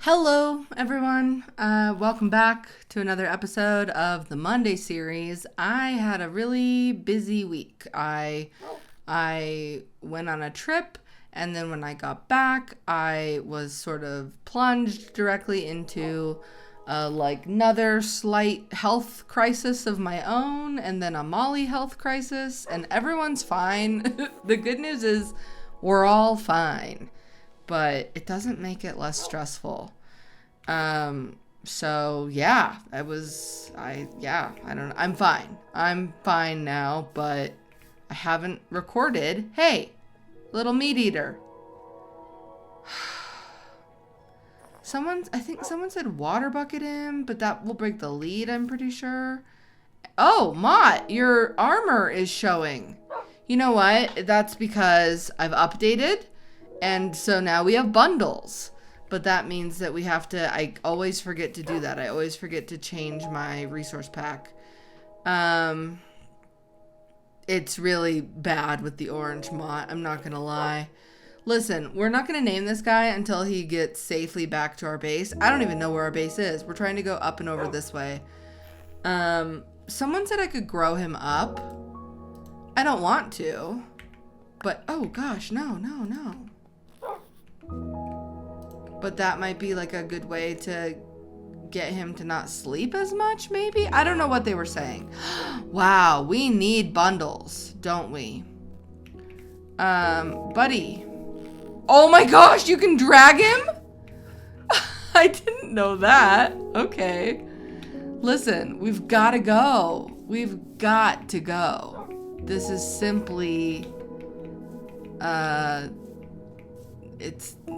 Hello, everyone. Welcome back to another episode of the Monday series. I had a really busy week. I went on a trip, and then when I got back, I was sort of plunged directly into another slight health crisis of my own, and then a Molly health crisis, and everyone's fine. The good news is we're all fine, but it doesn't make it less stressful. So yeah, I don't know. I'm fine. I'm fine now, but I haven't recorded. Hey, little meat eater. I think someone said water bucket him, but that will break the lead, I'm pretty sure. Oh, Mott, your armor is showing. You know what? That's because I've updated, and so now we have bundles. But that means that we have to, I always forget to do that. I always forget to change my resource pack. It's really bad with the orange Mott, I'm not going to lie. Listen, we're not going to name this guy until he gets safely back to our base. I don't even know where our base is. We're trying to go up and over this way. Someone said I could grow him up. I don't want to. But, oh gosh, no. But that might be like a good way to get him to not sleep as much, maybe? I don't know what they were saying. Wow, we need bundles, don't we? Buddy. Oh my gosh, you can drag him? I didn't know that. Okay. Listen, we've got to go. We've got to go. This is simply...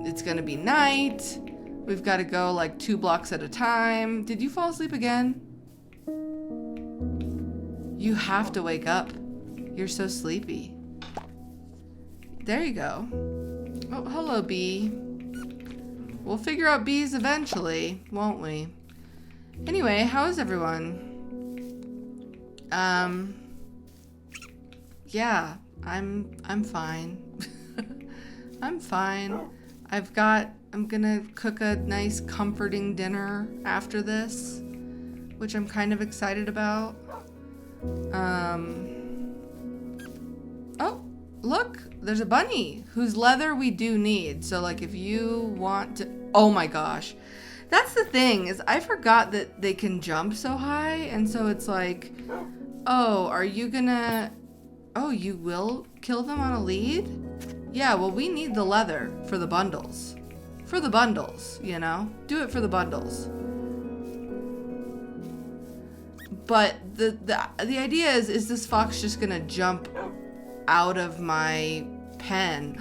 It's gonna be night. We've got to go like 2 blocks at a time. Did you fall asleep again? You have to wake up. You're so sleepy. There you go. Oh, hello, bee. We'll figure out bees eventually, won't we? Anyway, how is everyone? Yeah, I'm fine. I'm fine. I'm gonna cook a nice comforting dinner after this, which I'm kind of excited about. Oh, look, there's a bunny whose leather we do need. So like if you want to, oh my gosh. That's the thing is I forgot that they can jump so high. And so it's like, oh, you will kill them on a lead? Yeah, well, we need the leather for the bundles. For the bundles, you know? Do it for the bundles. But the idea is this fox just gonna jump out of my pen?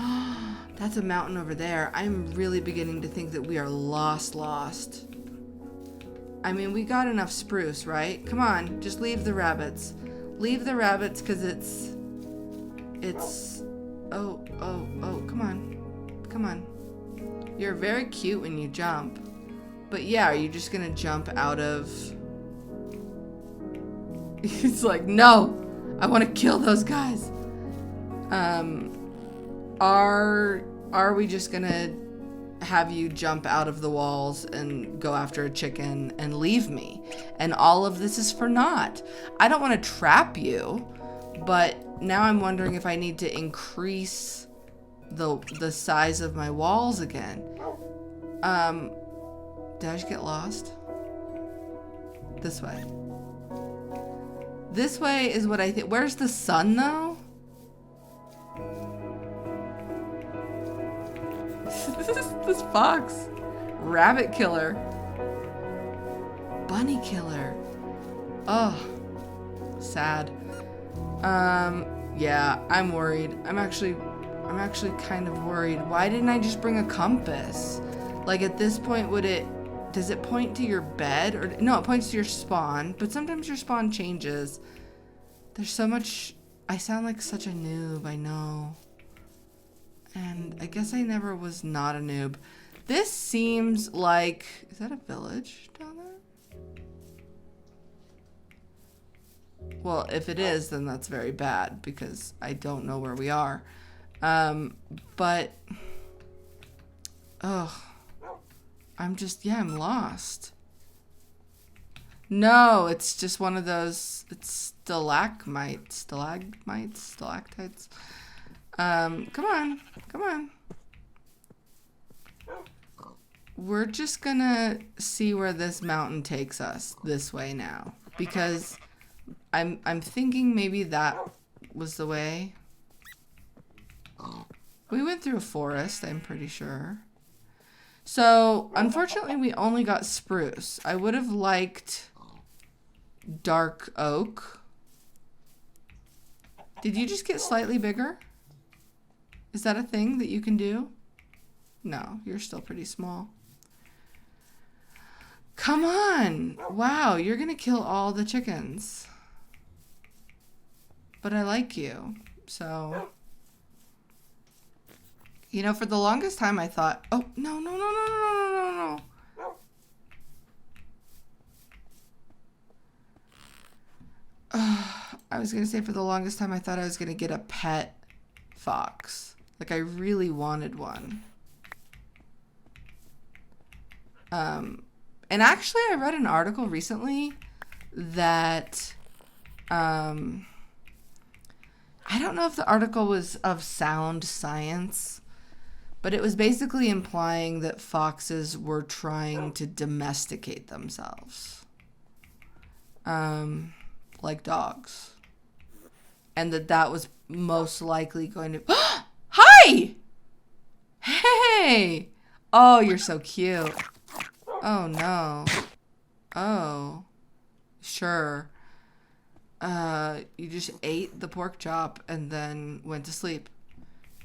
That's a mountain over there. I'm really beginning to think that we are lost. I mean, we got enough spruce, right? Come on, just leave the rabbits. Leave the rabbits, because it's... Oh, come on. You're very cute when you jump. But yeah, are you just gonna jump out of... He's like, no! I want to kill those guys! Are we just gonna have you jump out of the walls and go after a chicken and leave me? And all of this is for naught. I don't want to trap you, but now I'm wondering if I need to increase the size of my walls again. Did I just get lost? This way. This way is what I think. Where's the sun, though? This fox. Rabbit killer. Bunny killer. Oh, sad. Yeah, I'm worried. I'm actually kind of worried. Why didn't I just bring a compass? Like at this point, does it point to your bed or no, it points to your spawn, but sometimes your spawn changes. There's so much, I sound like such a noob, I know. And I guess I never was not a noob. This seems like, is that a village down there? Well, if it is, then that's very bad because I don't know where we are. But, oh, I'm lost. No, it's just one of those, it's stalagmites. Stalactites. Come on. We're just gonna see where this mountain takes us this way now. Because I'm thinking maybe that was the way. We went through a forest, I'm pretty sure. So, unfortunately, we only got spruce. I would have liked dark oak. Did you just get slightly bigger? Is that a thing that you can do? No, you're still pretty small. Come on! Wow, you're gonna kill all the chickens. But I like you, so... You know, for the longest time I thought, oh, no. I was going to say for the longest time I thought I was going to get a pet fox. Like, I really wanted one. And actually I read an article recently that, I don't know if the article was of sound science, but it was basically implying that foxes were trying to domesticate themselves. Like dogs. And that was most likely going to... Hi! Hey! Oh, you're so cute. Oh, no. Oh. Sure. You just ate the pork chop and then went to sleep.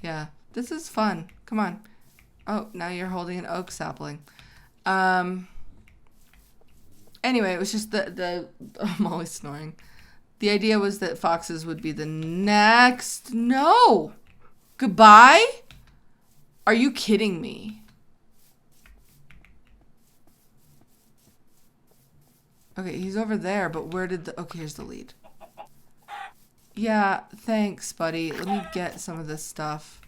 Yeah. This is fun. Come on. Oh, now you're holding an oak sapling. Anyway, it was just I'm always snoring. The idea was that foxes would be the next... No! Goodbye? Are you kidding me? Okay, he's over there, but where did the... Okay, here's the lead. Yeah, thanks, buddy. Let me get some of this stuff.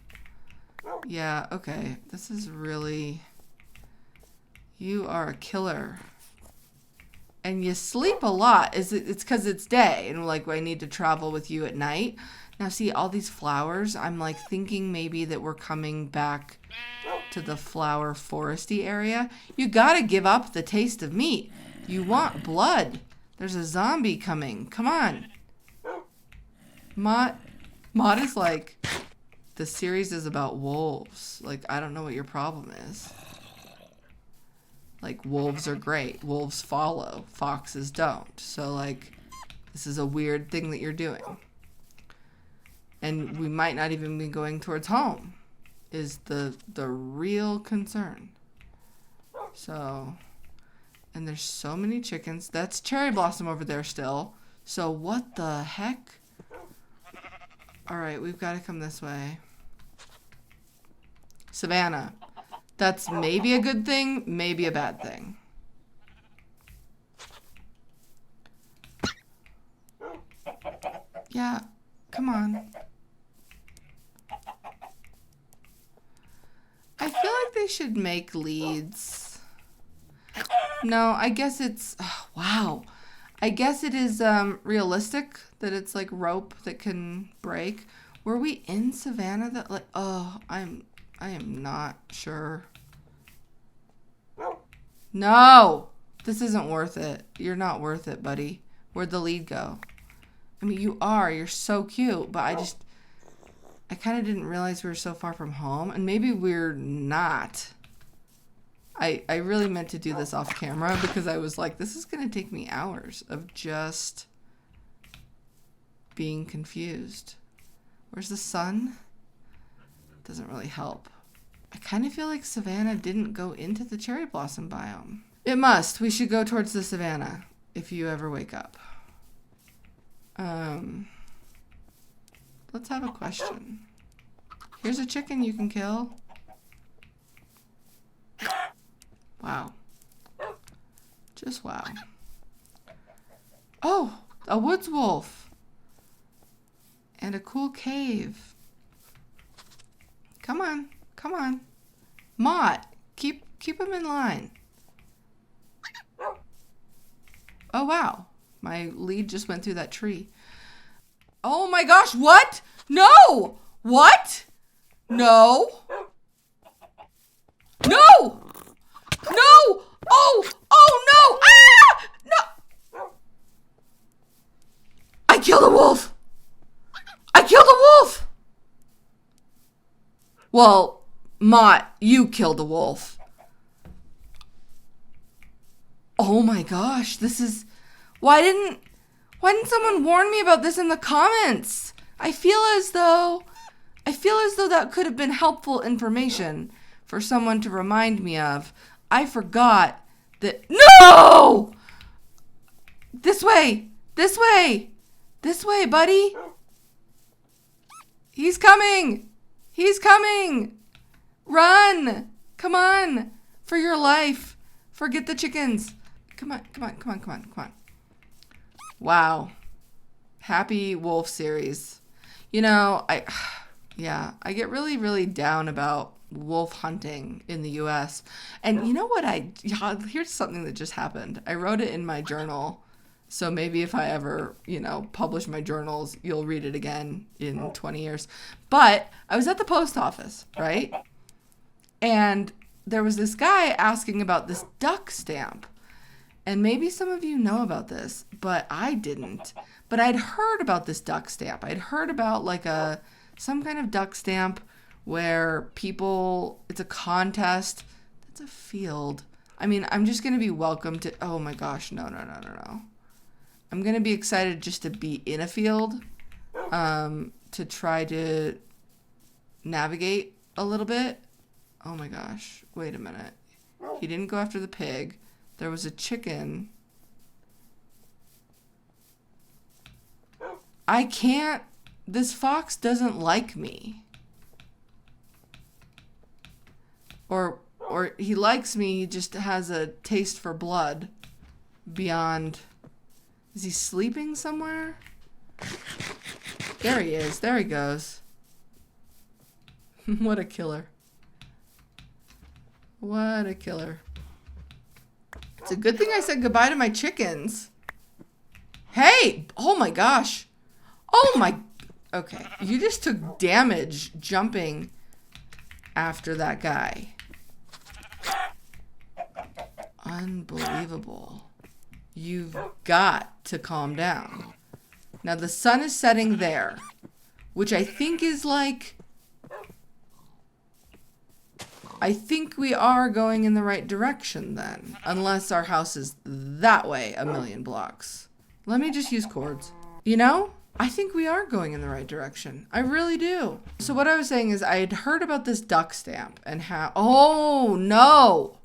Yeah, okay. This is really... You are a killer. And you sleep a lot. It's because it's day. And like, I need to travel with you at night. Now, see, all these flowers, I'm like thinking maybe that we're coming back to the flower foresty area. You gotta give up the taste of meat. You want blood. There's a zombie coming. Come on. Mott is like... The series is about wolves. Like, I don't know what your problem is. Like, wolves are great. Wolves follow. Foxes don't. So, like, this is a weird thing that you're doing. And we might not even be going towards home, is the real concern. So, and there's so many chickens. That's Cherry Blossom over there still. So, what the heck? Alright, we've got to come this way. Savannah. That's maybe a good thing, maybe a bad thing. Yeah, come on. I feel like they should make leads. No, I guess it's... Oh, wow. I guess it is realistic that it's like rope that can break. Were we in Savannah that like... Oh, I am not sure. No! This isn't worth it. You're not worth it, buddy. Where'd the lead go? I mean, you are. You're so cute, but I kind of didn't realize we were so far from home, and maybe we're not. I really meant to do this off camera because I was like, this is going to take me hours of just being confused. Where's the sun? Doesn't really help. I kind of feel like Savannah didn't go into the cherry blossom biome. It must. We should go towards the Savannah if you ever wake up. Let's have a question. Here's a chicken you can kill. Wow. Just wow. Oh, a woods wolf. And a cool cave. Come on. Come on. Mott, keep him in line. Oh, wow. My lead just went through that tree. Oh my gosh, what? No! What? No! No! No! Oh! Oh no! Ah! No! I killed a wolf! I killed a wolf! Well, Mott, you killed a wolf. Oh my gosh, this is... Why didn't someone warn me about this in the comments? I feel as though that could have been helpful information for someone to remind me of. I forgot that... No! This way! This way! This way, buddy! He's coming! He's coming! Run! Come on! For your life. Forget the chickens. Come on, come on, come on, come on, come on. Wow. Happy wolf series. You know, I get really, really down about wolf hunting in the U.S. And you know what here's something that just happened. I wrote it in my journal. So maybe if I ever, publish my journals, you'll read it again in 20 years. But I was at the post office, right? And there was this guy asking about this duck stamp. And maybe some of you know about this, but I didn't. But I'd heard about this duck stamp. I'd heard about like some kind of duck stamp where it's a contest. That's a field. I mean, I'm just going to be welcome to, oh my gosh, no. I'm going to be excited just to be in a field, to try to navigate a little bit. Oh my gosh, wait a minute. He didn't go after the pig. There was a chicken. I can't, this fox doesn't like me. Or he likes me, he just has a taste for blood beyond. Is he sleeping somewhere? There he is. There he goes. What a killer. What a killer. It's a good thing I said goodbye to my chickens. Hey! Oh my gosh. Oh my... Okay. You just took damage jumping after that guy. Unbelievable. You've got to calm down. Now the sun is setting there, which I think is like... I think we are going in the right direction then, unless our house is that way a million blocks. Let me just use cords. I think we are going in the right direction. I really do. So what I was saying is I had heard about this duck stamp and how... Oh, no.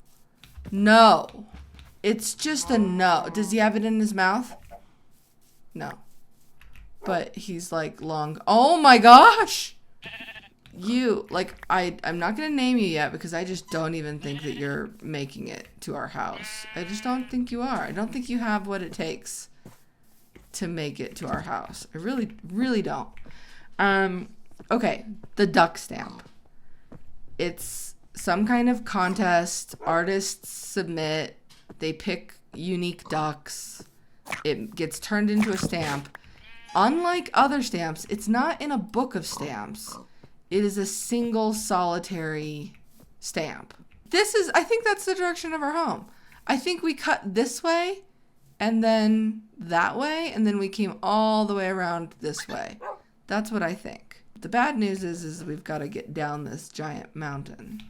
No. It's just a no. Does he have it in his mouth? No. But he's like long... Oh my gosh! I'm not going to name you yet because I just don't even think that you're making it to our house. I just don't think you are. I don't think you have what it takes to make it to our house. I really, really don't. Okay, the duck stamp. It's some kind of contest. Artists submit. They pick unique ducks. It gets turned into a stamp. Unlike other stamps, it's not in a book of stamps. It is a single solitary stamp. I think that's the direction of our home. I think we cut this way and then that way, and then we came all the way around this way. That's what I think. The bad news is we've got to get down this giant mountain.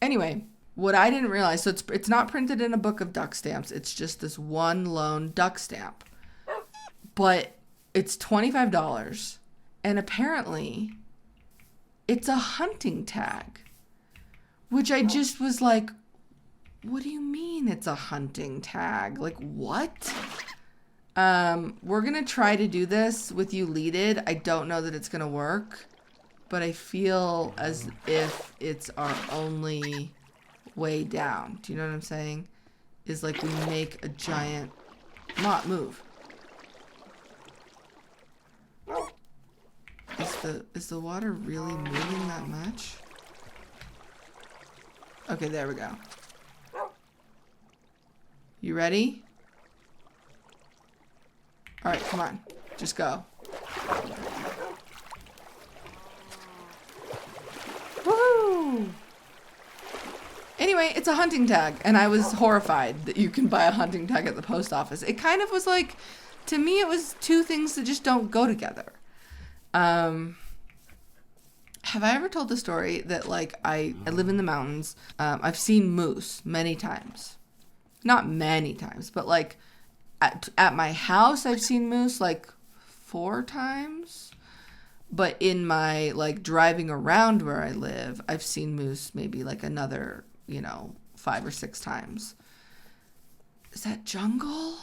Anyway, what I didn't realize, so it's not printed in a book of duck stamps. It's just this one lone duck stamp. But it's $25. And apparently... it's a hunting tag, which I just was like, what do you mean it's a hunting tag? Like, what? We're going to try to do this with you leaded. I don't know that it's going to work, but I feel as if it's our only way down. Do you know what I'm saying? Is like we make a giant... Mott, move. Is the water really moving that much? Okay, there we go. You ready? All right, come on. Just go. Woo! Anyway, it's a hunting tag, and I was horrified that you can buy a hunting tag at the post office. It kind of was like, to me, it was two things that just don't go together. Have I ever told the story that, like, I live in the mountains? I've seen moose many times. Not many times, but, like, at my house, I've seen moose, like, 4 times. But in my, like, driving around where I live, I've seen moose maybe, like, another, 5 or 6 times. Is that jungle?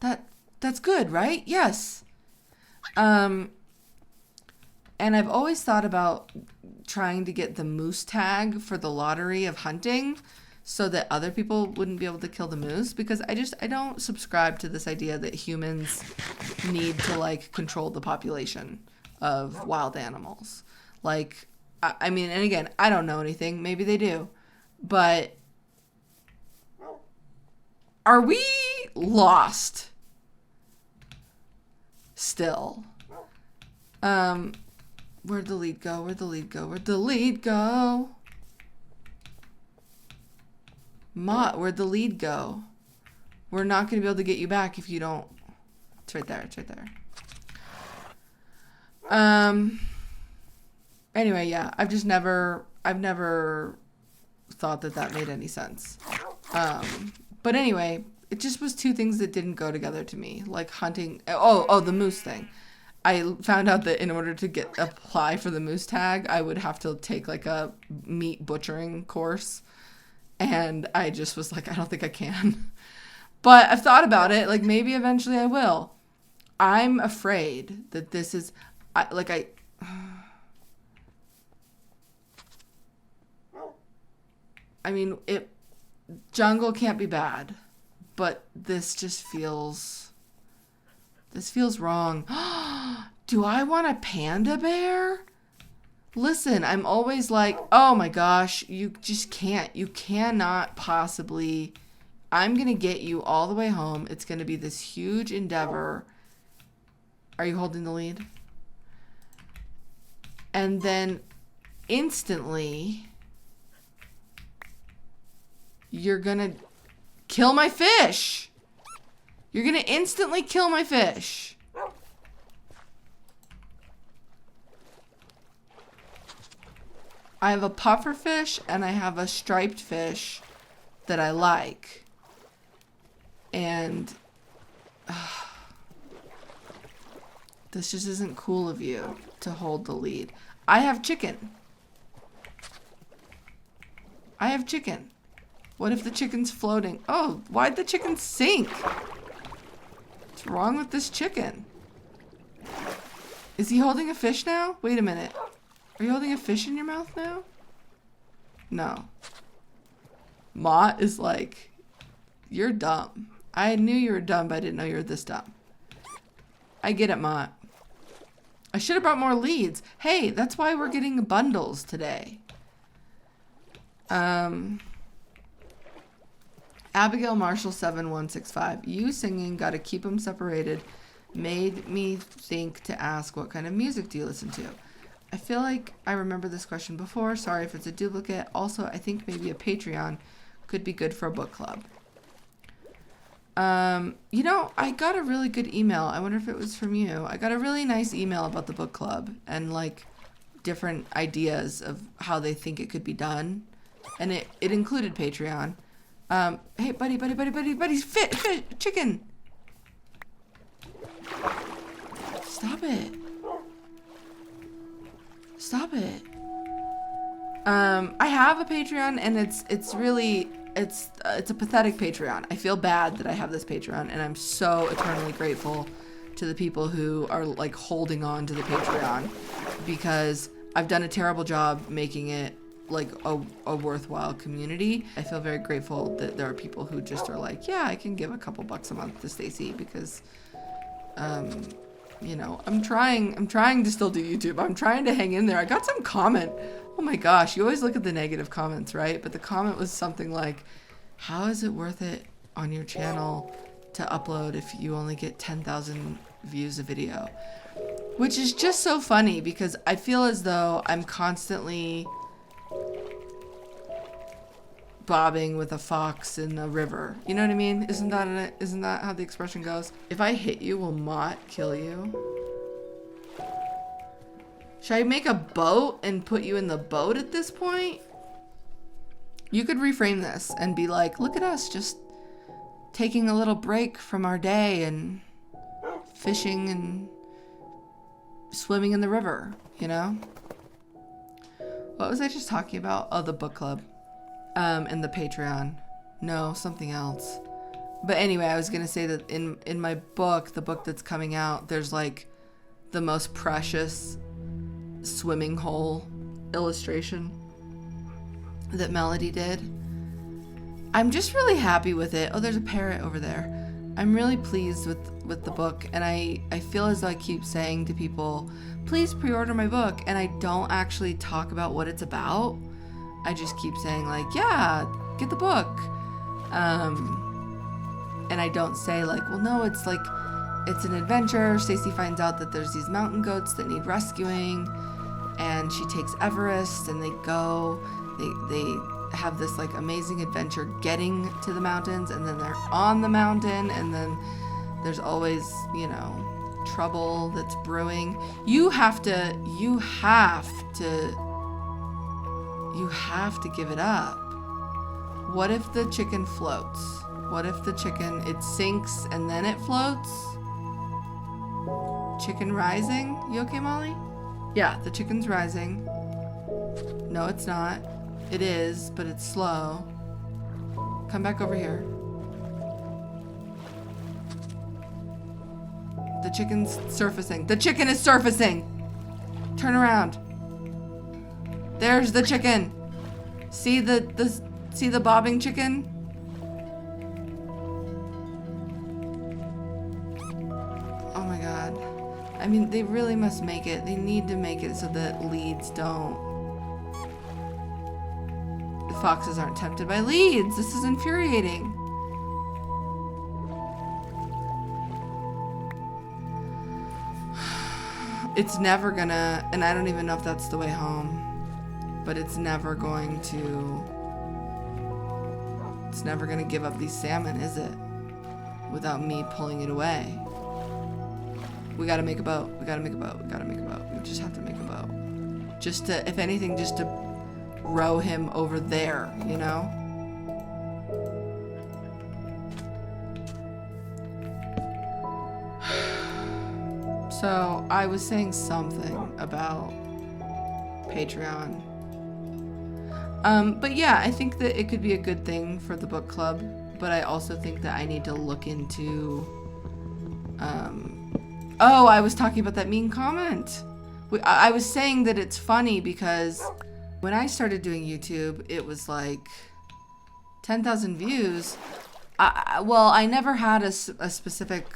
That's good, right? Yes. And I've always thought about trying to get the moose tag for the lottery of hunting so that other people wouldn't be able to kill the moose, because I don't subscribe to this idea that humans need to, like, control the population of wild animals. Like, I mean, and again, I don't know anything. Maybe they do. But are we lost still? Where'd the lead go? Where'd the lead go? Where'd the lead go? Mott, where'd the lead go? We're not going to be able to get you back if you don't. It's right there. It's right there. Anyway, yeah, I've never thought that made any sense. But anyway, it just was two things that didn't go together to me. Like hunting. Oh, the moose thing. I found out that in order to apply for the moose tag, I would have to take like a meat butchering course. And I just was like, I don't think I can. But I've thought about it. Like, maybe eventually I will. I'm afraid that this is, I mean, jungle can't be bad, but this feels wrong. Do I want a panda bear? Listen, I'm always like, oh my gosh, you just can't. You cannot possibly. I'm going to get you all the way home. It's going to be this huge endeavor. Are you holding the lead? And then instantly, you're going to kill my fish. You're going to instantly kill my fish. I have a puffer fish and I have a striped fish that I like. And this just isn't cool of you to hold the lead. I have chicken. What if the chicken's floating? Oh, why'd the chicken sink? What's wrong with this chicken? Is he holding a fish now? Wait a minute. Are you holding a fish in your mouth now? No. Mott is like, you're dumb. I knew you were dumb, but I didn't know you were this dumb. I get it, Mott. I should have brought more leads. Hey, that's why we're getting bundles today. Abigail Marshall 7165. You singing Gotta Keep 'Em Separated made me think to ask, what kind of music do you listen to? I feel like I remember this question before. Sorry if it's a duplicate. Also, I think maybe a Patreon could be good for a book club. I got a really good email. I wonder if it was from you. I got a really nice email about the book club and like different ideas of how they think it could be done. And it included Patreon. Hey, buddy, fish, chicken. Stop it. I have a Patreon and it's a pathetic Patreon. I feel bad that I have this Patreon and I'm so eternally grateful to the people who are like holding on to the Patreon, because I've done a terrible job making it like a worthwhile community. I feel very grateful that there are people who just are like, yeah, I can give a couple bucks a month to Stacy because I'm trying to still do YouTube. I'm trying to hang in there. I got some comment. Oh my gosh, you always look at the negative comments, right? But the comment was something like, how is it worth it on your channel to upload if you only get 10,000 views a video, which is just so funny because I feel as though I'm constantly bobbing with a fox in a river. You know what I mean? Isn't that how the expression goes? If I hit you, will Mott kill you? Should I make a boat and put you in the boat at this point? You could reframe this and be like, look at us just taking a little break from our day and fishing and swimming in the river, you know? What was I just talking about? Oh, the book club. And the Patreon. No, something else. But anyway, I was going to say that in my book, the book that's coming out, there's like the most precious swimming hole illustration that Melody did. I'm just really happy with it. Oh, there's a parrot over there. I'm really pleased with the book, and I feel as though I keep saying to people, please pre-order my book, and I don't actually talk about what it's about. I just keep saying like, yeah, get the book. And I don't say like, well, no, it's an adventure. Stacy finds out that there's these mountain goats that need rescuing, and she takes Everest, and they have this like amazing adventure getting to the mountains, and then they're on the mountain, and then there's always, you know, trouble that's brewing. You have to give it up. What if the chicken floats? What if the chicken, it sinks and then it floats? Chicken rising? You okay, Molly? Yeah, the chicken's rising. No, it's not. It is, but it's slow. Come back over here. The chicken's surfacing. The chicken is surfacing! Turn around. There's the chicken. See the bobbing chicken? Oh my god. I mean, they really must make it. They need to make it so that leads don't. The foxes aren't tempted by leads. This is infuriating. It's never gonna, and I don't even know if that's the way home, but it's never going to give up these salmon, is it? Without me pulling it away. We gotta make a boat. We just have to make a boat. Just to, if anything, just to row him over there, you know? So, I was saying something about Patreon. But yeah, I think that it could be a good thing for the book club, but I also think that I need to look into, oh, I was talking about that mean comment. I was saying that it's funny because when I started doing YouTube, it was like 10,000 views. I never had a specific,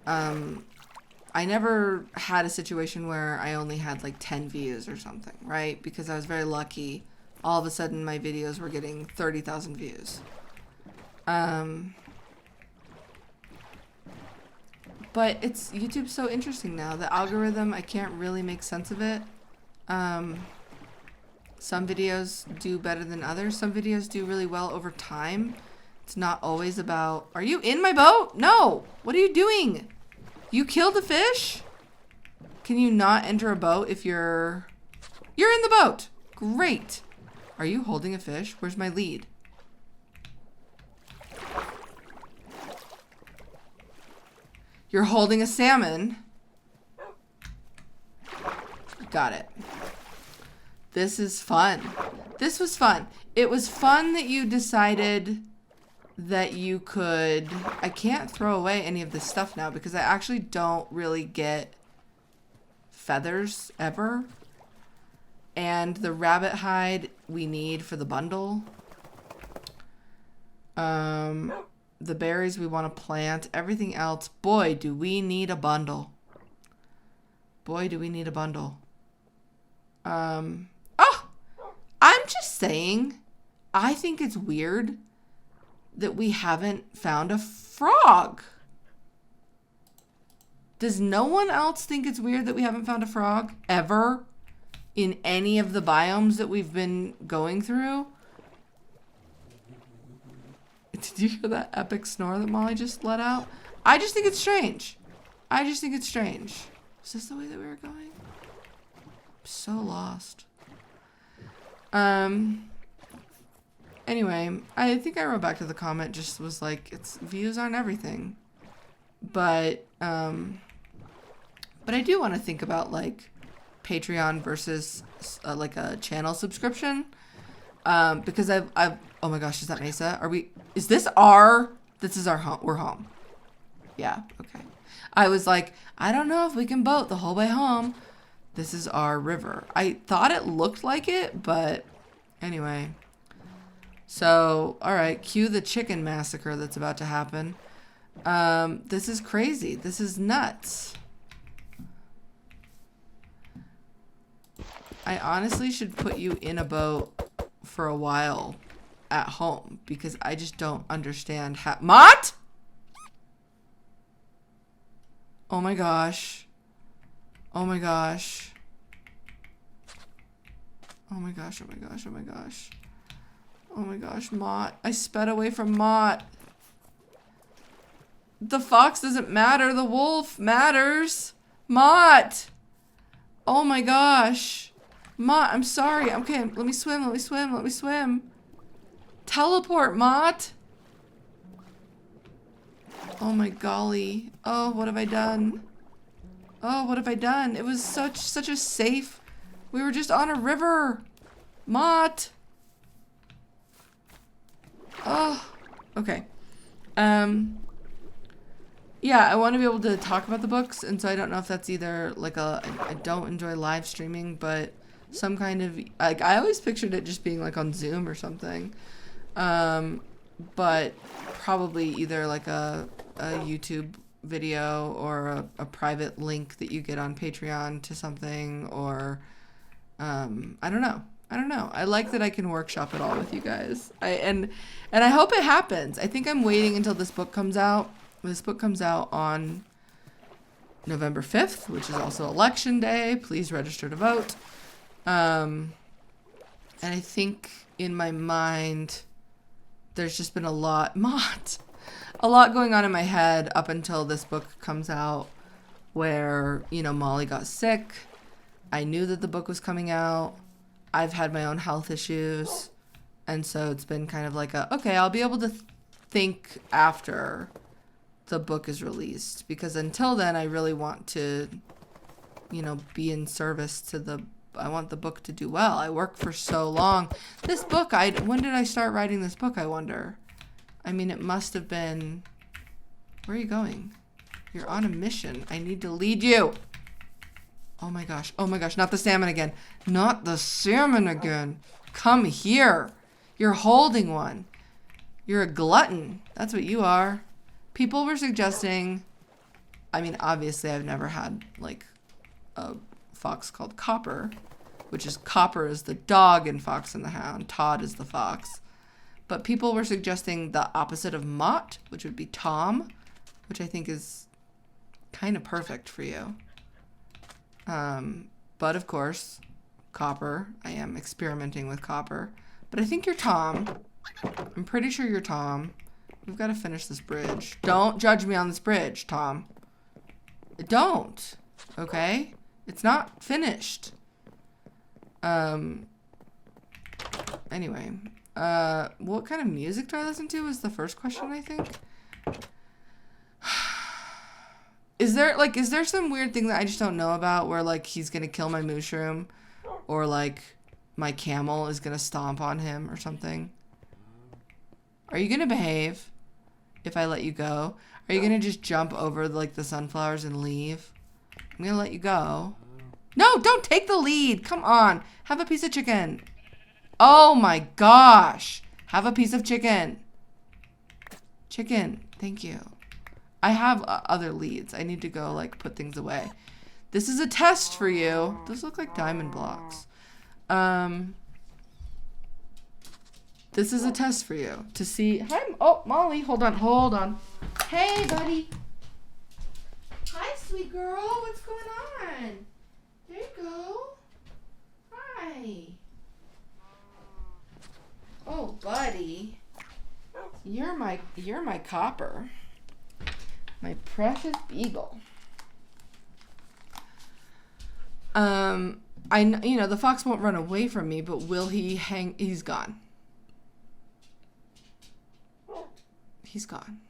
I never had a situation where I only had like 10 views or something, right? Because I was very lucky. All of a sudden, my videos were getting 30,000 views. But YouTube's so interesting now. The algorithm, I can't really make sense of it. Some videos do better than others. Some videos do really well over time. It's not always about, are you in my boat? No! What are you doing? You killed a fish? Can you not enter a boat if you're in the boat? Great. Are you holding a fish? Where's my lead? You're holding a salmon. Got it. This is fun. This was fun. It was fun that you decided that you could... I can't throw away any of this stuff now because I actually don't really get feathers ever. And the rabbit hide we need for the bundle. The berries we want to plant. Everything else. Boy, do we need a bundle. Boy, do we need a bundle. Oh! I'm just saying. I think it's weird that we haven't found a frog. Does no one else think it's weird that we haven't found a frog ever in any of the biomes that we've been going through? Did you hear that epic snore that Molly just let out? I just think it's strange. I just think it's strange. Is this the way that we were going? I'm so lost. Anyway, I think I wrote back to the comment, just was like, it's views aren't everything. But I do want to think about like Patreon versus like a channel subscription. Because I've oh my gosh, is that Mesa? Is this this is our home? We're home. Yeah, okay. I was like, I don't know if we can boat the whole way home. This is our river. I thought it looked like it, but anyway. So, all right, cue the chicken massacre that's about to happen. This is crazy. This is nuts. I honestly should put you in a boat for a while at home because I just don't understand how... Mott? Oh my gosh. Oh my gosh. Oh my gosh, oh my gosh, oh my gosh. Oh my gosh, Mott. I sped away from Mott. The fox doesn't matter. The wolf matters. Mott. Oh my gosh. Mott, I'm sorry. Okay, let me swim, let me swim, let me swim. Teleport, Mott. Oh my golly. Oh, what have I done? Oh, what have I done? It was such a safe... We were just on a river. Mott. Oh, okay. Yeah, I want to be able to talk about the books, and so I don't know if that's either like I don't enjoy live streaming, but some kind of, like, I always pictured it just being like on Zoom or something. But probably either like a YouTube video or a private link that you get on Patreon to something, or I don't know. I like that I can workshop it all with you guys. And I hope it happens. I think I'm waiting until this book comes out. This book comes out on November 5th, which is also election day. Please register to vote. And I think in my mind, there's just been a lot going on in my head up until this book comes out, where, you know, Molly got sick. I knew that the book was coming out. I've had my own health issues. And so it's been kind of like okay, I'll be able to think after the book is released, because until then I really want to, you know, be in service to I want the book to do well. I work for so long. This book, when did I start writing this book, I wonder? I mean, it must have been... Where are you going? You're on a mission. I need to lead you. Oh my gosh, not the salmon again. Not the salmon again. Come here. You're holding one. You're a glutton. That's what you are. People were suggesting... I mean, obviously I've never had, like, a fox called Copper, which is Copper is the dog in Fox and the Hound. Todd is the fox. But people were suggesting the opposite of Mott, which would be Tom, which I think is kind of perfect for you. But of course, Copper. I am experimenting with Copper. But I think you're Tom. I'm pretty sure you're Tom. We've got to finish this bridge. Don't judge me on this bridge, Tom. Don't. Okay? It's not finished. Anyway. What kind of music do I listen to is the first question, I think. Is there some weird thing that I just don't know about, where, like, he's gonna kill my mushroom, or, like, my camel is gonna stomp on him or something? Are you gonna behave if I let you go? Are you gonna just jump over, like, the sunflowers and leave? I'm gonna let you go. No, don't take the lead. Come on. Have a piece of chicken. Oh my gosh. Have a piece of chicken. Chicken. Thank you. I have other leads. I need to go, like, put things away. This is a test for you. Those look like diamond blocks. This is a test for you to see. Hi. Oh, Molly. Hold on. Hey, buddy. Hi, sweet girl. What's going on? There you go. Hi. Oh, buddy. You're my copper. My precious beagle. The fox won't run away from me, but will he hang? He's gone. He's gone.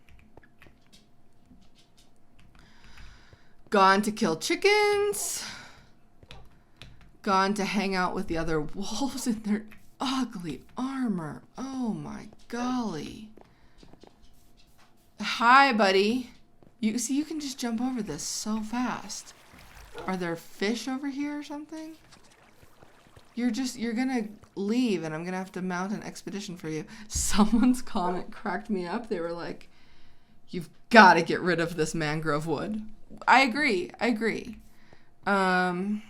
Gone to kill chickens. Gone to hang out with the other wolves in their ugly armor. Oh my golly. Hi, buddy. You see, you can just jump over this so fast. Are there fish over here or something? You're gonna leave and I'm gonna have to mount an expedition for you. Someone's comment cracked me up. They were like, you've got to get rid of this mangrove wood. I agree. Hi.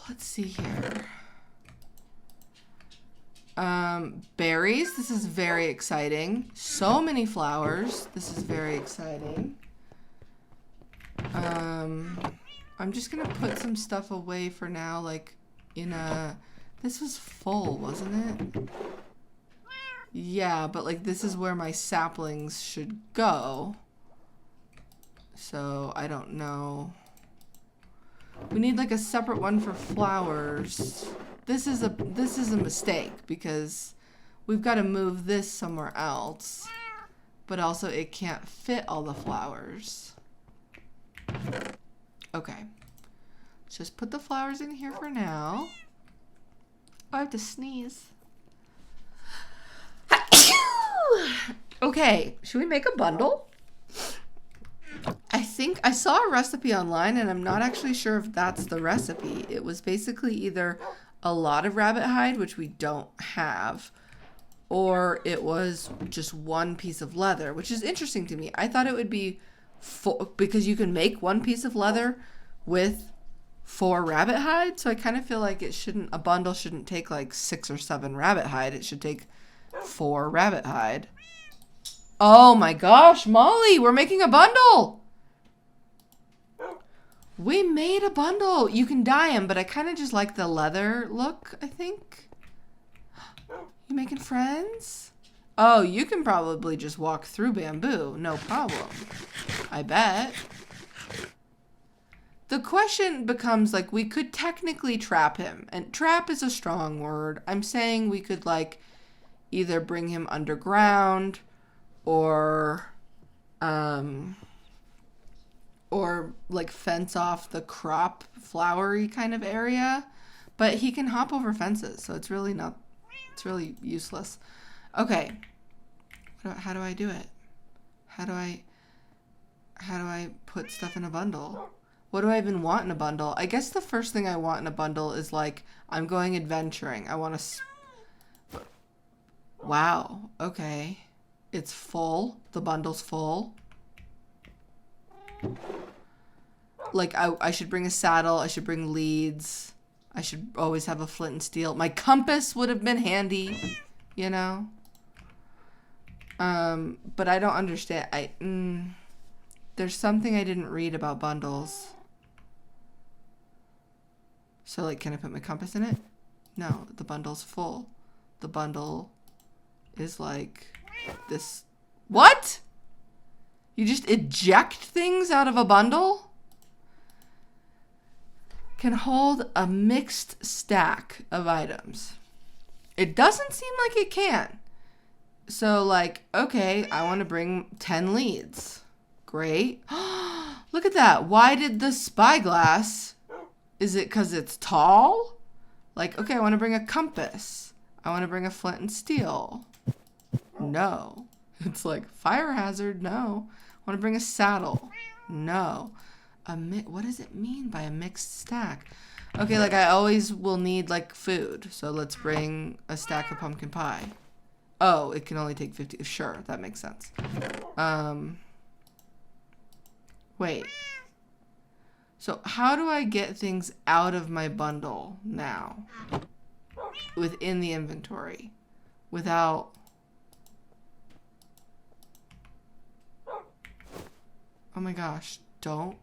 Let's see here. Berries. This is very exciting. So many flowers. This is very exciting. I'm just gonna put some stuff away for now, like in a... This was full, wasn't it? Yeah, but like this is where my saplings should go. So I don't know. We need like a separate one for flowers. This is a mistake because we've got to move this somewhere else. But also it can't fit all the flowers. Okay. Let's just put the flowers in here for now. I have to sneeze. Okay, should we make a bundle? I think I saw a recipe online and I'm not actually sure if that's the recipe. It was basically either a lot of rabbit hide, which we don't have, or it was just one piece of leather, which is interesting to me. I thought it would be because you can make one piece of leather with 4 rabbit hide. So I kind of feel like a bundle shouldn't take like 6 or 7 rabbit hide. It should take 4 rabbit hide. Oh my gosh, Molly, we're making a bundle. We made a bundle. You can dye them, but I kind of just like the leather look, I think. You making friends? Oh, you can probably just walk through bamboo. No problem. I bet. The question becomes, like, we could technically trap him. And trap is a strong word. I'm saying we could, like, either bring him underground or like fence off the crop flowery kind of area, but he can hop over fences, so it's really useless. Okay, how do I do it? How do I put stuff in a bundle? What do I even want in a bundle? I guess the first thing I want in a bundle is like, I'm going adventuring. I want to wow, okay. It's full. The bundle's full. Like, I should bring a saddle. I should bring leads. I should always have a flint and steel. My compass would have been handy, you know? But I don't understand. There's something I didn't read about bundles. So, like, can I put my compass in it? No, the bundle's full. The bundle is like this. What? You just eject things out of a bundle? Can hold a mixed stack of items. It doesn't seem like it can. So, like, okay, I want to bring 10 leads. Great. Look at that. Why did the spyglass? Is it because it's tall? Like, okay, I want to bring a compass. I want to bring a flint and steel. No. It's like, fire hazard, no. I want to bring a saddle. No. What does it mean by a mixed stack? Okay, like I always will need like food. So let's bring a stack of pumpkin pie. Oh, it can only take 50. Sure, that makes sense. Wait. So how do I get things out of my bundle now? Within the inventory. Without... Oh my gosh. Don't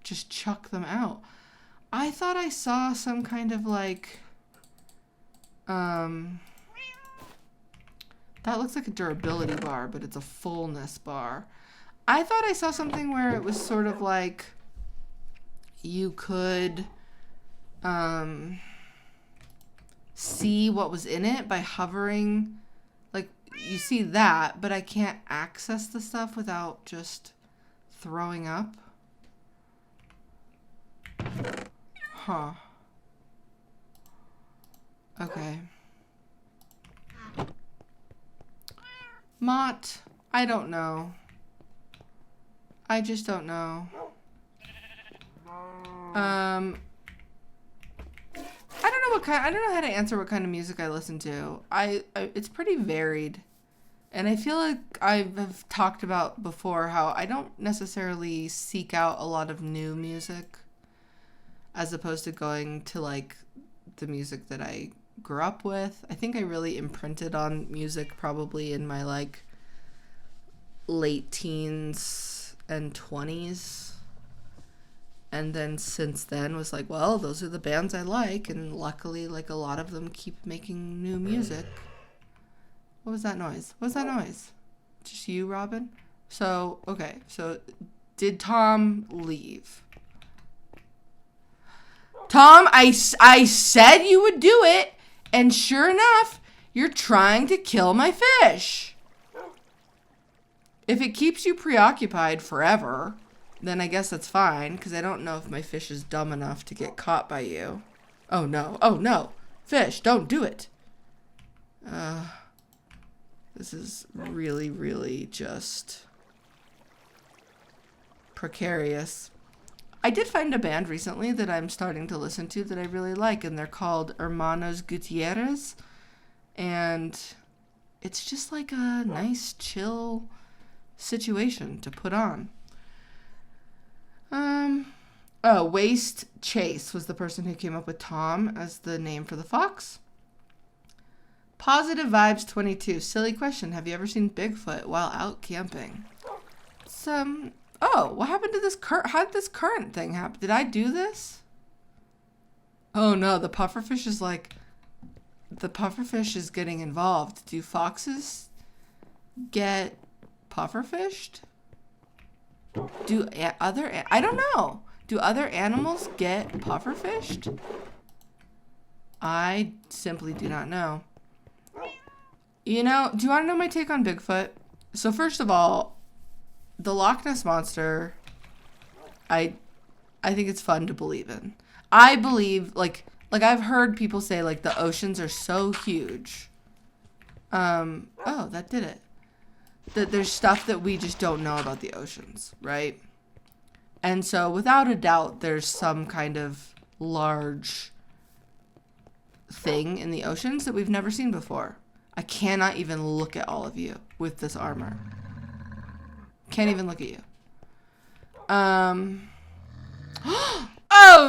just chuck them out. I thought I saw some kind of like, that looks like a durability bar, but it's a fullness bar. I thought I saw something where it was sort of like you could see what was in it by hovering. Like, you see that, but I can't access the stuff without just throwing up. Huh. Okay. Mott, I don't know. I just don't know. I don't know how to answer what kind of music I listen to. It's pretty varied. And I feel like I've talked about before how I don't necessarily seek out a lot of new music as opposed to going to like the music that I grew up with. I think I really imprinted on music probably in my like late teens and 20s. And then since then was like, well, those are the bands I like. And luckily, like, a lot of them keep making new music. What was that noise? What was that noise? Just you, Robin? So, okay. So, did Tom leave? Tom, I said you would do it. And sure enough, you're trying to kill my fish. If it keeps you preoccupied forever, then I guess that's fine, because I don't know if my fish is dumb enough to get caught by you. Oh, no. Oh, no. Fish, don't do it. This is really, really just precarious. I did find a band recently that I'm starting to listen to that I really like, and they're called Hermanos Gutierrez. And it's just like a nice, chill situation to put on. Waste Chase was the person who came up with Tom as the name for the fox. Positive Vibes 22. Silly question. Have you ever seen Bigfoot while out camping? What happened to this how did this current thing happen? Did I do this? Oh no, the pufferfish is getting involved. Do foxes get pufferfished? I don't know. Do other animals get pufferfished? I simply do not know. You know, do you want to know my take on Bigfoot? So first of all, the Loch Ness Monster, I think it's fun to believe in. I believe, like I've heard people say, like, the oceans are so huge. That did it. That there's stuff that we just don't know about the oceans, right? And so without a doubt, there's some kind of large thing in the oceans that we've never seen before. I cannot even look at all of you with this armor. Can't even look at you. Oh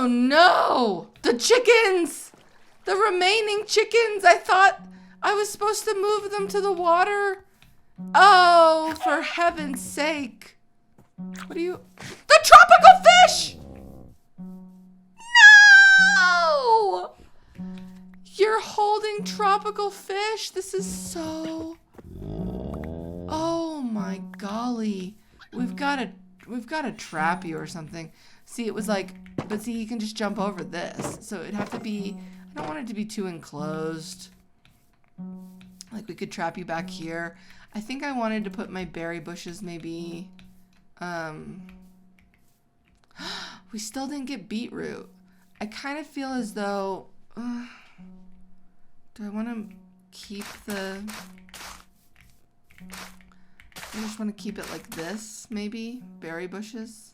no! The chickens! The remaining chickens! I thought I was supposed to move them to the water. Oh, for heaven's sake. What are you? The tropical fish! No! You're holding tropical fish? This is so... Oh my golly. We've got to trap you or something. See, it was like... But see, you can just jump over this. So it'd have to be... I don't want it to be too enclosed. Like, we could trap you back here. I think I wanted to put my berry bushes maybe... We still didn't get beetroot. I kind of feel as though... do I want to keep the... I just want to keep it like this, maybe? Berry bushes?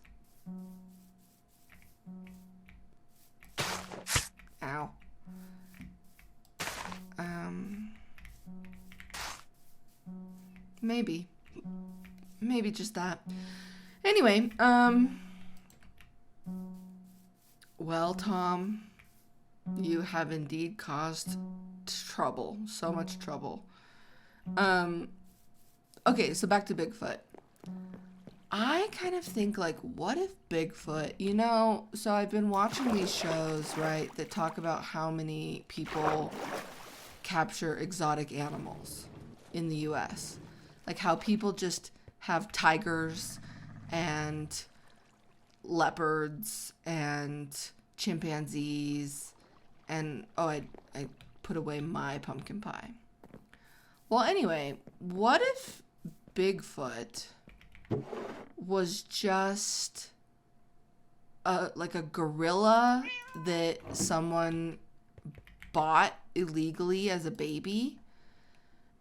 Ow. Maybe. Maybe just that. Anyway, well, Tom, you have indeed caused trouble. So much trouble. Okay, so back to Bigfoot. I kind of think, like, what if Bigfoot, you know, so I've been watching these shows, right, that talk about how many people capture exotic animals in the US. Like how people just have tigers and leopards and chimpanzees and, oh, I put away my pumpkin pie. Well, anyway, what if Bigfoot was just like a gorilla that someone bought illegally as a baby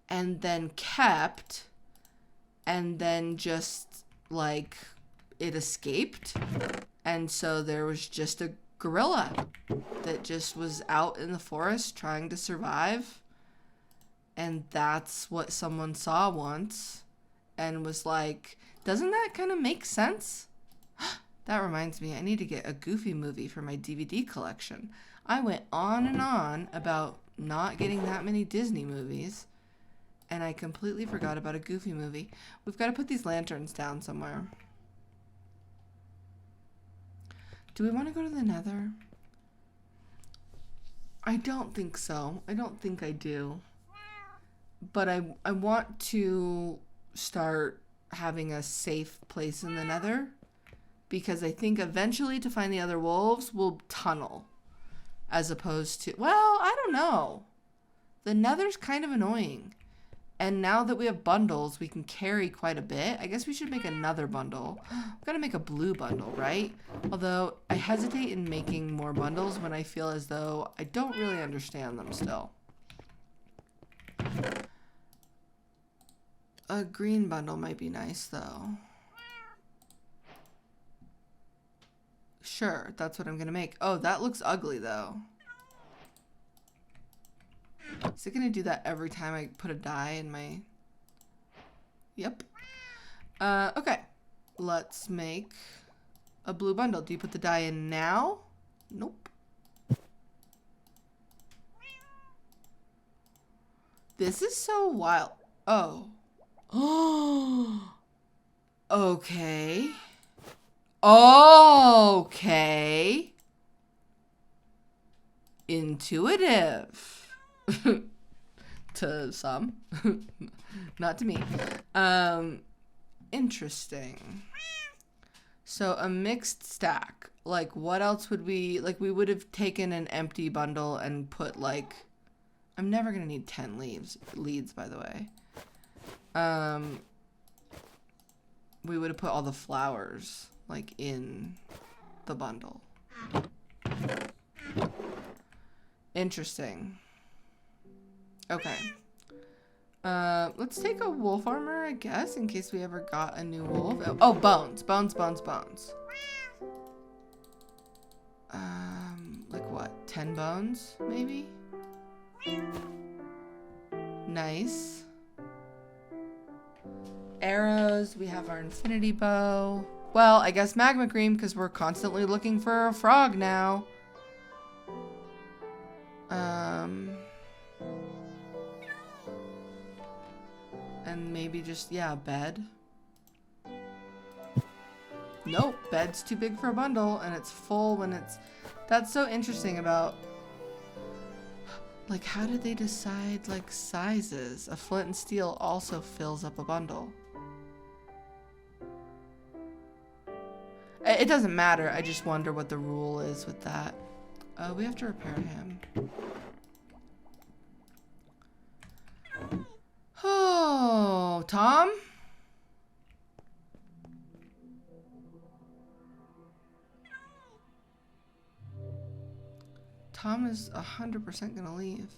and then kept, and then just like it escaped, and so there was just a gorilla that just was out in the forest trying to survive, and that's what someone saw once and was like, doesn't that kind of make sense? That reminds me, I need to get a Goofy movie for my DVD collection. I went on and on about not getting that many Disney movies, and I completely forgot about a Goofy movie. We've got to put these lanterns down somewhere. Do we want to go to the Nether? I don't think so. I don't think I do. But I want to start having a safe place in the Nether, because I think eventually to find the other wolves we'll tunnel, as opposed to, well, I don't know. The Nether's kind of annoying. And now that we have bundles, we can carry quite a bit. I guess we should make another bundle. We've got to make a blue bundle, right? Although I hesitate in making more bundles when I feel as though I don't really understand them still. A green bundle might be nice, though. Sure, that's what I'm going to make. Oh, that looks ugly, though. Is it going to do that every time I put a dye in my... Yep. Okay. Let's make a blue bundle. Do you put the dye in now? Nope. This is so wild. Oh. Oh. Okay. Okay. Intuitive. To some. Not to me. Interesting. So a mixed stack. Like, what else would we... Like, we would have taken an empty bundle and put, like... I'm never going to need 10 leads, by the way. We would have put all the flowers, like, in the bundle. Interesting. Okay. Let's take a wolf armor, I guess, in case we ever got a new wolf. Oh, bones. Bones. Like what? 10 bones, maybe? Nice. Arrows. We have our infinity bow. Well, I guess magma cream, because we're constantly looking for a frog now. And maybe just, yeah, bed. Nope, bed's too big for a bundle, and it's full when it's... That's so interesting about... Like, how did they decide, like, sizes? A flint and steel also fills up a bundle. It doesn't matter, I just wonder what the rule is with that. We have to repair him. Oh, Tom? Tom is 100% gonna leave.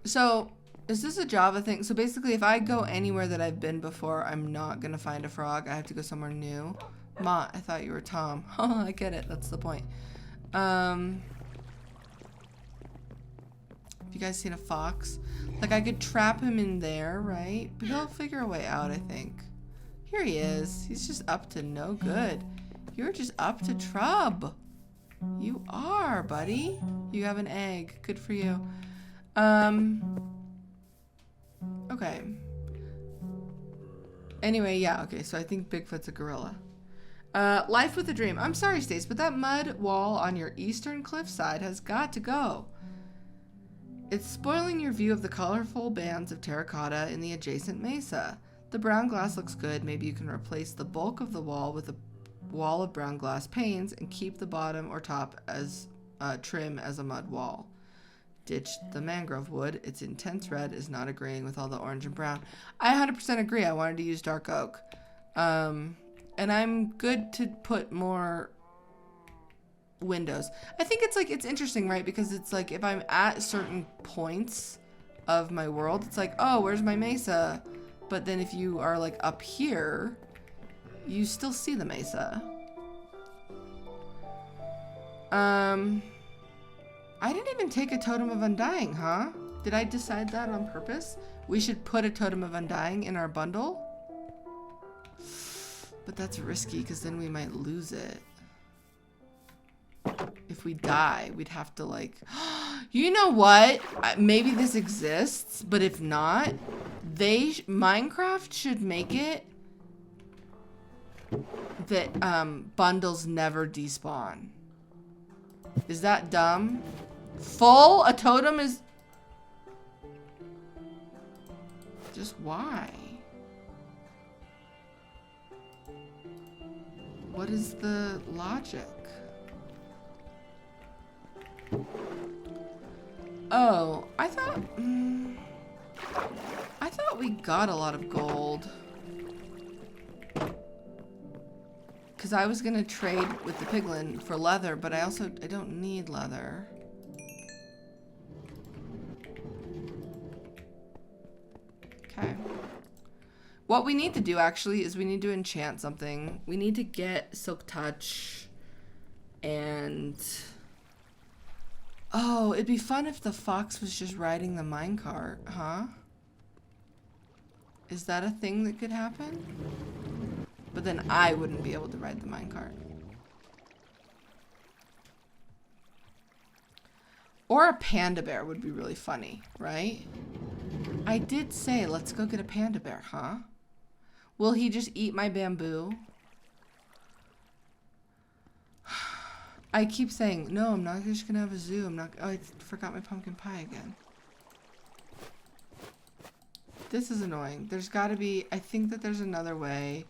So, is this a Java thing? So basically, if I go anywhere that I've been before, I'm not gonna find a frog. I have to go somewhere new. Ma, I thought you were Tom. Oh, I get it. That's the point. Have you guys seen a fox? Like, I could trap him in there, right? But he'll figure a way out, I think. Here he is. He's just up to no good. You're just up to trub. You are, buddy. You have an egg. Good for you. Okay. Anyway, yeah, okay, so I think Bigfoot's a gorilla. Life with a dream. I'm sorry, Stace, but that mud wall on your eastern cliffside has got to go. It's spoiling your view of the colorful bands of terracotta in the adjacent mesa. The brown glass looks good. Maybe you can replace the bulk of the wall with a wall of brown glass panes and keep the bottom or top as trim as a mud wall. Ditch the mangrove wood. Its intense red is not agreeing with all the orange and brown. I 100% agree. I wanted to use dark oak. And I'm good to put more windows. I think it's interesting, right? Because it's like if I'm at certain points of my world, it's like, oh, where's my mesa? But then if you are like up here, you still see the mesa. I didn't even take a totem of undying, huh? Did I decide that on purpose? We should put a totem of undying in our bundle? But that's risky because then we might lose it. If we die, we'd have to like... You know what? Maybe this exists, but if not, Minecraft should make it that bundles never despawn. Is that dumb? Full? A totem is... Just why? What is the logic? Oh, I thought we got a lot of gold. Because I was gonna trade with the piglin for leather, but I don't need leather. Okay. What we need to do actually is we need to enchant something. We need to get Silk Touch and... Oh, it'd be fun if the fox was just riding the minecart, huh? Is that a thing that could happen? But then I wouldn't be able to ride the minecart. Or a panda bear would be really funny, right? I did say, let's go get a panda bear, huh? Will he just eat my bamboo? I keep saying, no, I'm not just gonna have a zoo. Oh, I forgot my pumpkin pie again. This is annoying. There's gotta be, I think that there's another way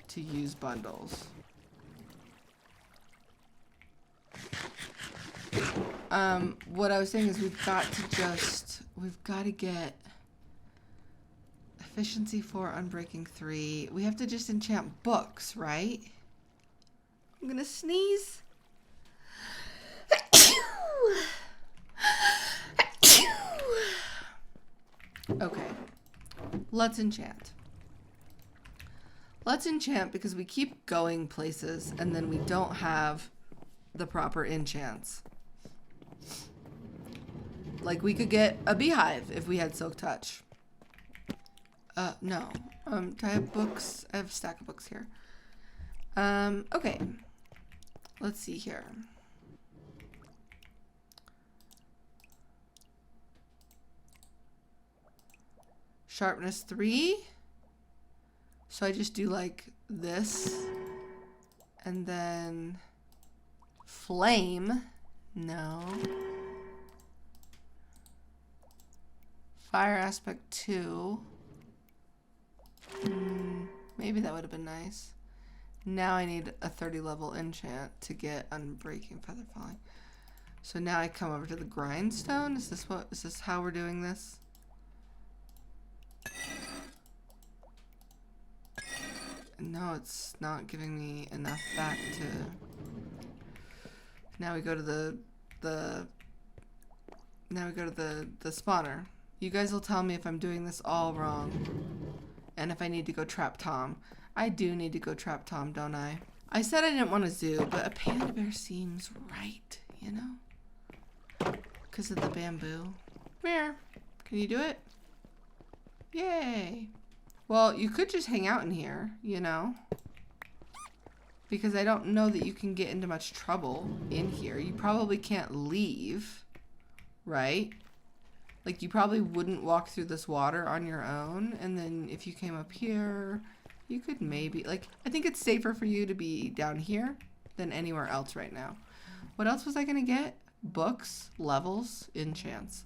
to use bundles. What I was saying is we've got to get efficiency 4, unbreaking 3. We have to just enchant books, right? I'm gonna sneeze. Okay, let's enchant. Let's enchant because we keep going places and then we don't have the proper enchants. Like we could get a beehive if we had Silk Touch. No. Do I have books? I have a stack of books here. Okay. Let's see here. Sharpness 3. So I just do like this. And then flame. No. Fire aspect 2. Maybe that would have been nice. Now I need a 30 level enchant to get unbreaking feather falling. So now I come over to the grindstone. Is this how we're doing this? No, it's not giving me enough back to... Now we go to the spawner. You guys will tell me if I'm doing this all wrong. And if I need to go trap Tom. I do need to go trap Tom, don't I? I said I didn't want a zoo, but a panda bear seems right, you know? Because of the bamboo. Come here. Can you do it? Yay. Well, you could just hang out in here, you know? Because I don't know that you can get into much trouble in here. You probably can't leave, right? Like, you probably wouldn't walk through this water on your own. And then if you came up here, you could maybe, like, I think it's safer for you to be down here than anywhere else right now. What else was I going to get? Books, levels, enchants.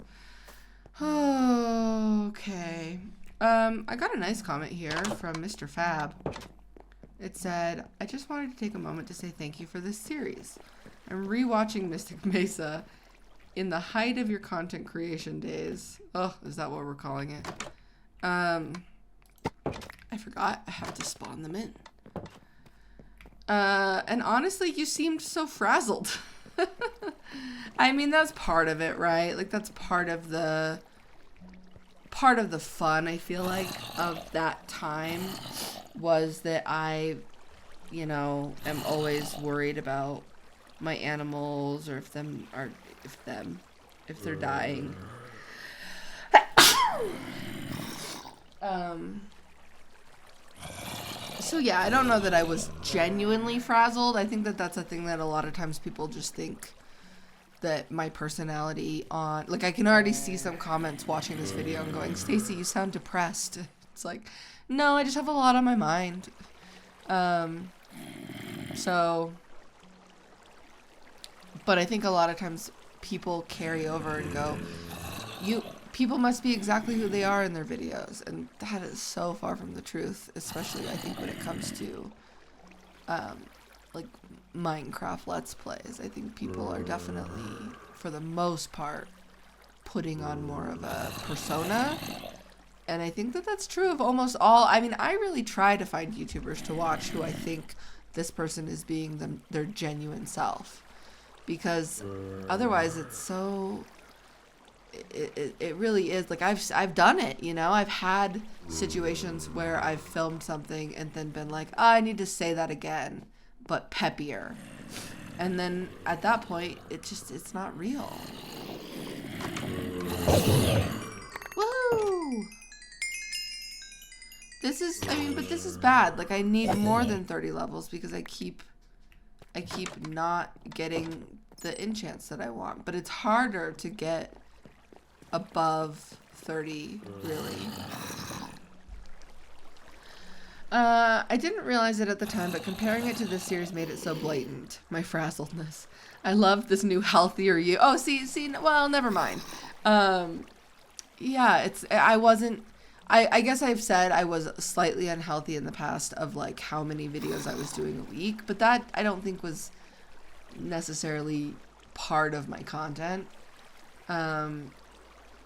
Okay. I got a nice comment here from Mr. Fab. It said, I just wanted to take a moment to say thank you for this series. I'm rewatching Mystic Mesa in the height of your content creation days. Oh, is that what we're calling it? I forgot. I have to spawn them in. And honestly, you seemed so frazzled. I mean, that's part of it, right? Like, that's part of the fun, I feel like, of that time was that I, you know, am always worried about my animals, or if they're dying. So yeah, I don't know that I was genuinely frazzled. I think that that's a thing that a lot of times people just think that my personality on, like, I can already see some comments watching this video and going, Stacy, you sound depressed. It's like, no, I just have a lot on my mind. So, but I think a lot of times people carry over and go, people must be exactly who they are in their videos. And that is so far from the truth, especially I think when it comes to, like, Minecraft Let's Plays. I think people are definitely, for the most part, putting on more of a persona. And I think that that's true of almost all. I mean, I really try to find YouTubers to watch who I think this person is being their genuine self. Because otherwise it's so... It really is. Like, I've done it, you know? I've had situations where I've filmed something and then been like, oh, I need to say that again, but peppier. And then at that point, it's not real. Woo! This is bad. Like, I need more than 30 levels because I keep not getting the enchants that I want. But it's harder to get above 30, really. I didn't realize it at the time, but comparing it to this series made it so blatant. My frazzledness. I love this new healthier you. Oh, see, well, never mind. Yeah, I guess I've said I was slightly unhealthy in the past of, like, how many videos I was doing a week, but that I don't think was necessarily part of my content.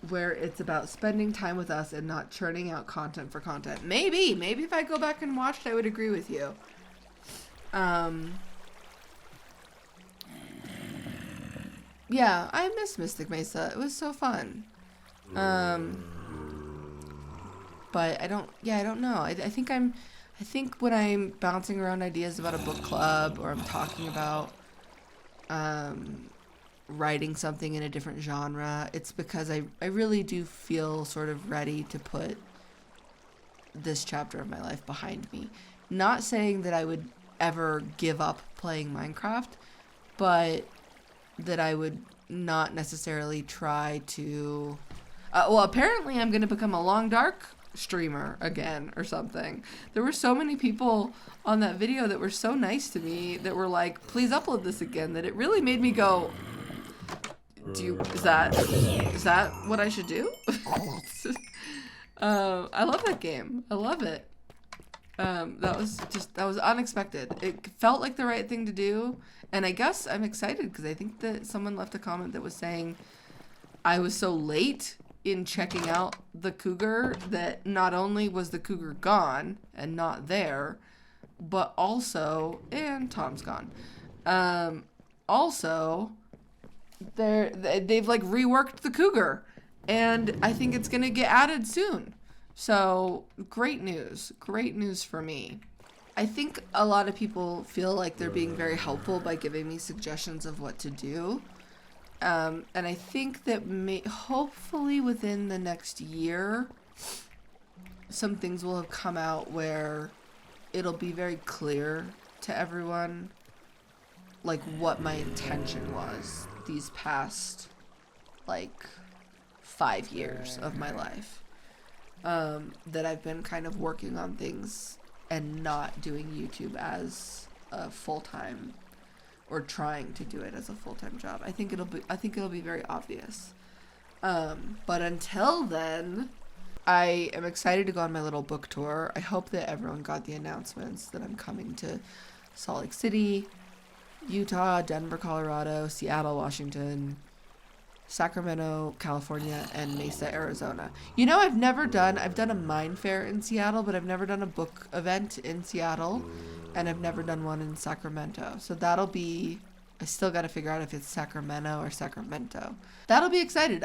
Where it's about spending time with us and not churning out content for content. Maybe if I go back and watched, I would agree with you. Yeah, I miss Mystic Mesa. It was so fun. But I don't know. I think when I'm bouncing around ideas about a book club, or I'm talking about, writing something in a different genre, it's because I really do feel sort of ready to put this chapter of my life behind me. Not saying that I would ever give up playing Minecraft, but that I would not necessarily try to... well, apparently I'm going to become a Long Dark streamer again or something. There were so many people on that video that were so nice to me that were like, please upload this again, that it really made me go... Is that what I should do? I love that game. I love it. That was unexpected. It felt like the right thing to do. And I guess I'm excited because I think that someone left a comment that was saying I was so late in checking out the cougar that not only was the cougar gone and not there, but also, and Tom's gone. Also, they've like reworked the cougar, and I think it's gonna get added soon. So great news for me. I think a lot of people feel like they're being very helpful by giving me suggestions of what to do, and I think that hopefully within the next year some things will have come out where it'll be very clear to everyone like what my intention was these past like 5 years of my life that I've been kind of working on things and not doing YouTube as a full-time, or trying to do it as a full-time job. I think it'll be very obvious. But until then, I am excited to go on my little book tour. I hope that everyone got the announcements that I'm coming to Salt Lake City, Utah, Denver, Colorado, Seattle, Washington, Sacramento, California, and Mesa, Arizona. You know, I've done a Mind Fair in Seattle, but I've never done a book event in Seattle, and I've never done one in Sacramento. So I still got to figure out if it's Sacramento or Sacramento. That'll be excited.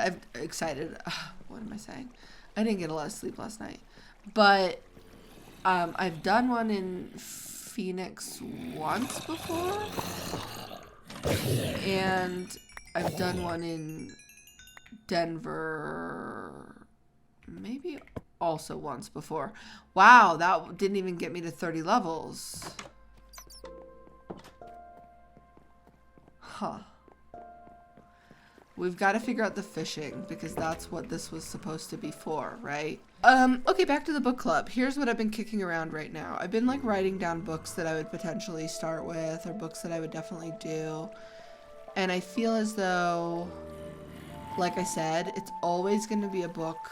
What am I saying? I didn't get a lot of sleep last night. But I've done one in Phoenix once before. And I've done one in Denver maybe also once before. Wow, that didn't even get me to 30 levels. Huh. We've got to figure out the fishing, because that's what this was supposed to be for, right? Okay, back to the book club. Here's what I've been kicking around right now. I've been like writing down books that I would potentially start with, or books that I would definitely do. And I feel as though, like I said, it's always going to be a book,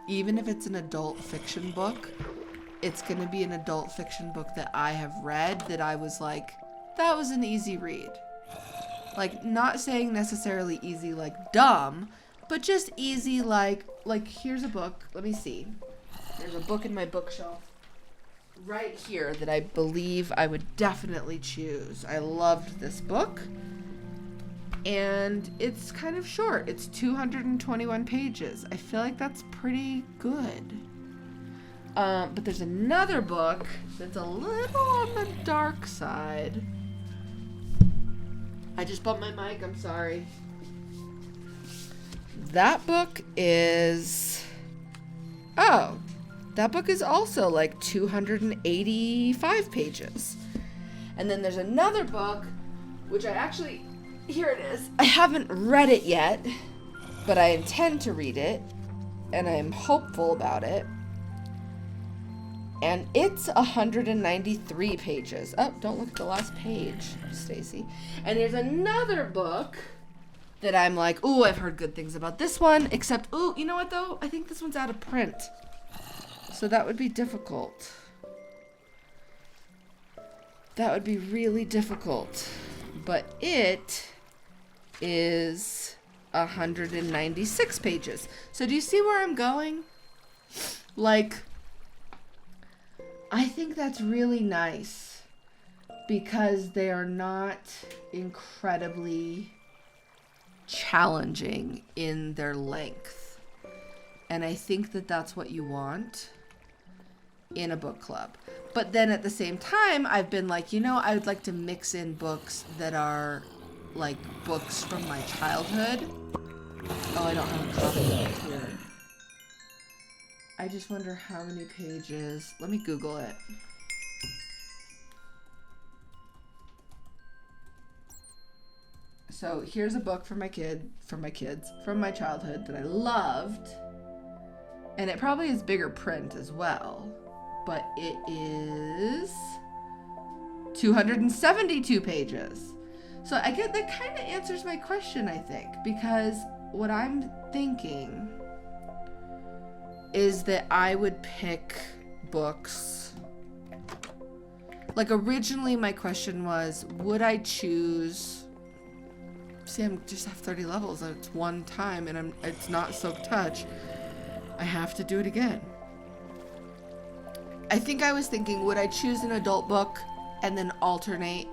even if it's an adult fiction book, it's going to be an adult fiction book that I have read that I was like, that was an easy read. Like, not saying necessarily easy like dumb, but just easy like here's a book. Let me see. There's a book in my bookshelf right here that I believe I would definitely choose. I loved this book. And it's kind of short. It's 221 pages. I feel like that's pretty good. But there's another book that's a little on the dark side. I just bumped my mic. I'm sorry. That book is... Oh, that book is also like 285 pages. And then there's another book, which I actually... Here it is. I haven't read it yet, but I intend to read it, and I'm hopeful about it. And it's 193 pages. Oh, don't look at the last page, Stacy. And there's another book that I'm like, ooh, I've heard good things about this one, except, ooh, you know what though? I think this one's out of print. So that would be difficult. That would be really difficult. But it is 196 pages. So do you see where I'm going? Like, I think that's really nice because they are not incredibly challenging in their length. And I think that that's what you want in a book club. But then at the same time, I've been like, you know, I would like to mix in books that are like books from my childhood. Oh, I don't have a copy of it here. I just wonder how many pages. Let me Google it. So here's a book from my childhood that I loved. And it probably is bigger print as well. But it is 272 pages. So I get that kind of answers my question, I think, because what I'm thinking is that I would pick books. Like originally my question was, would I choose... See, I just have 30 levels and it's one time and it's not Silk Touch. I have to do it again. I think I was thinking, would I choose an adult book and then alternate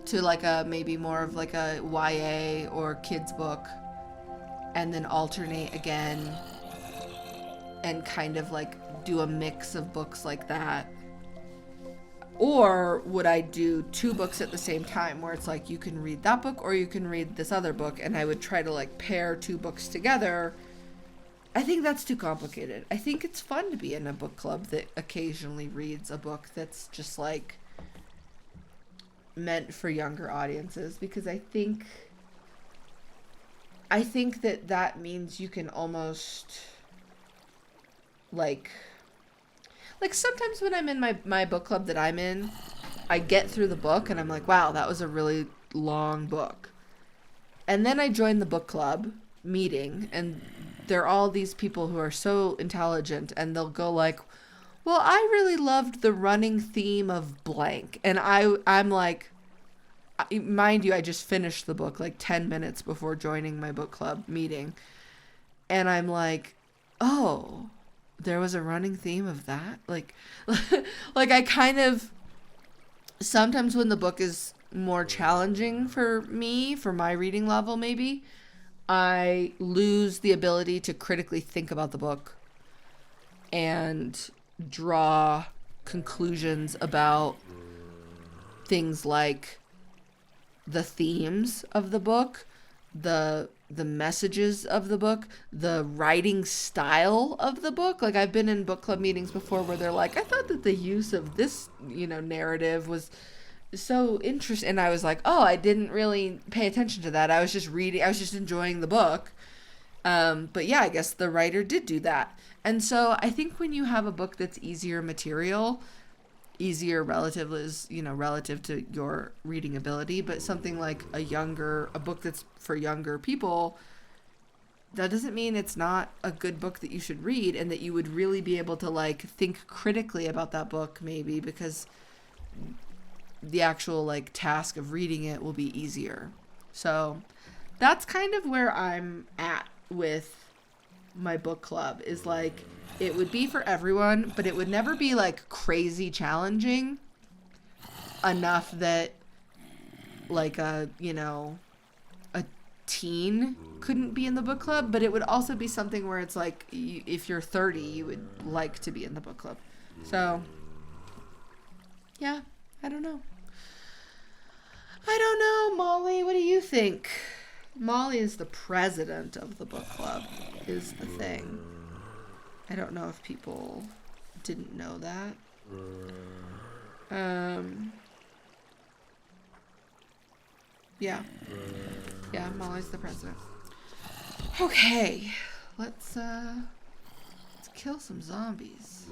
to like a maybe more of like a YA or kids book and then alternate again and kind of like do a mix of books like that? Or would I do two books at the same time where it's like you can read that book or you can read this other book, and I would try to like pair two books together? I think that's too complicated. I think it's fun to be in a book club that occasionally reads a book that's just like meant for younger audiences, because I think I think that means you can almost like sometimes when I'm in my book club that I'm in, I get through the book and I'm like, wow, that was a really long book. And then I join the book club meeting, and there are all these people who are so intelligent, and they'll go like, well, I really loved the running theme of blank. And I'm like, mind you, I just finished the book like 10 minutes before joining my book club meeting. And I'm like, oh, there was a running theme of that? Like, like I kind of, sometimes when the book is more challenging for me, for my reading level maybe, I lose the ability to critically think about the book and draw conclusions about things like the themes of the book, the messages of the book, the writing style of the book. Like I've been in book club meetings before where they're like, I thought that the use of this, narrative was so interesting. And I was like, oh, I didn't really pay attention to that. I was just reading, I was just enjoying the book. But yeah, I guess the writer did do that. And so I think when you have a book that's easier material, easier relative is, relative to your reading ability, but something like a book that's for younger people, that doesn't mean it's not a good book that you should read and that you would really be able to like think critically about that book maybe, because the actual like task of reading it will be easier. So that's kind of where I'm at with my book club, is like it would be for everyone, but it would never be like crazy challenging enough that like a teen couldn't be in the book club, but it would also be something where it's like if you're 30 you would like to be in the book club. So yeah, I don't know, Molly, what do you think? Molly is the president of the book club, is the thing. I don't know if people didn't know that. Yeah. Yeah, Molly's the president. Okay. Let's kill some zombies.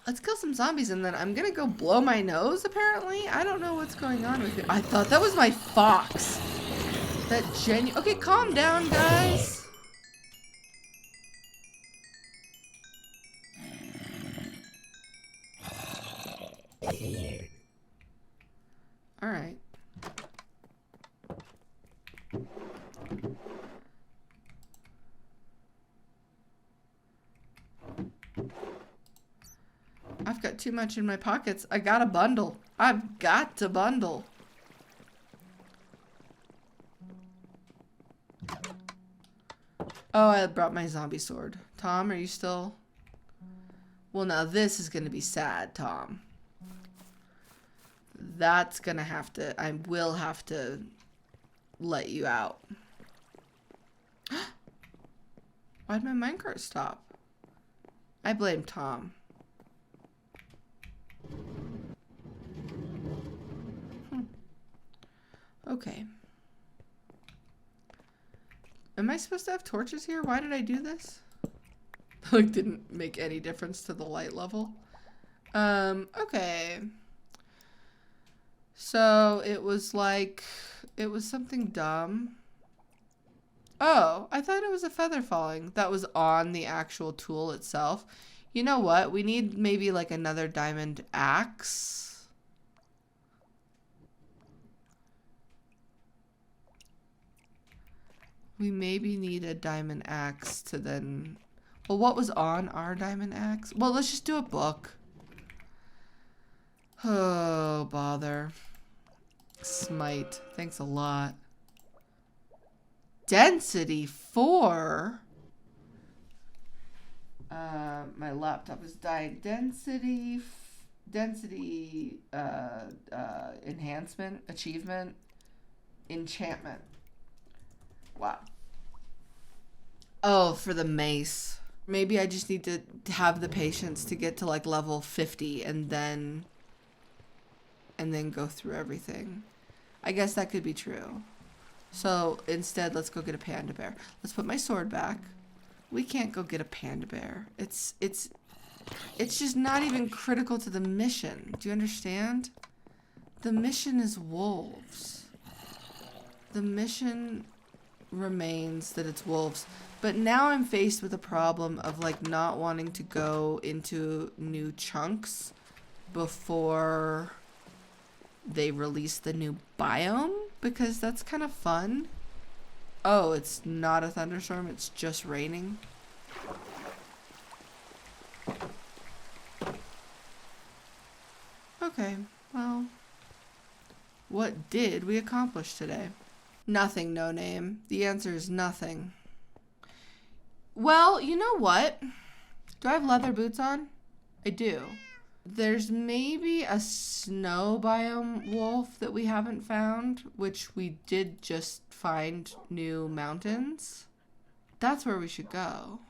Let's kill some zombies, and then I'm gonna go blow my nose, apparently. I don't know what's going on with it. I thought that was my fox. Okay, calm down, guys. All right. I've got too much in my pockets. I got to bundle. I've got to bundle. Oh, I brought my zombie sword. Tom, are you still? Well, now this is going to be sad, Tom. That's going to have to, I will have to let you out. Why'd my minecart stop? I blame Tom. Okay. Am I supposed to have torches here? Why did I do this? Like, didn't make any difference to the light level. Okay. So it was like, it was something dumb. Oh, I thought it was a feather falling that was on the actual tool itself. You know what? We need maybe like another diamond axe. We maybe need a diamond axe to then... Well, what was on our diamond axe? Well, let's just do a book. Oh, bother. Smite. Thanks a lot. Density 4? My laptop is dying. Density enhancement, achievement, enchantment. Wow. Oh, for the mace. Maybe I just need to have the patience to get to like level 50 and then go through everything. I guess that could be true. So instead, let's go get a panda bear. Let's put my sword back. We can't go get a panda bear. It's just not even critical to the mission. Do you understand? The mission is wolves. The mission remains that it's wolves. But now I'm faced with a problem of like not wanting to go into new chunks before they release the new biome, because that's kind of fun. Oh, it's not a thunderstorm, it's just raining. Okay, well, what did we accomplish today? Nothing, no name. The answer is nothing. Well, you know what? Do I have leather boots on? I do. There's maybe a snow biome wolf that we haven't found, which we did just find new mountains. That's where we should go.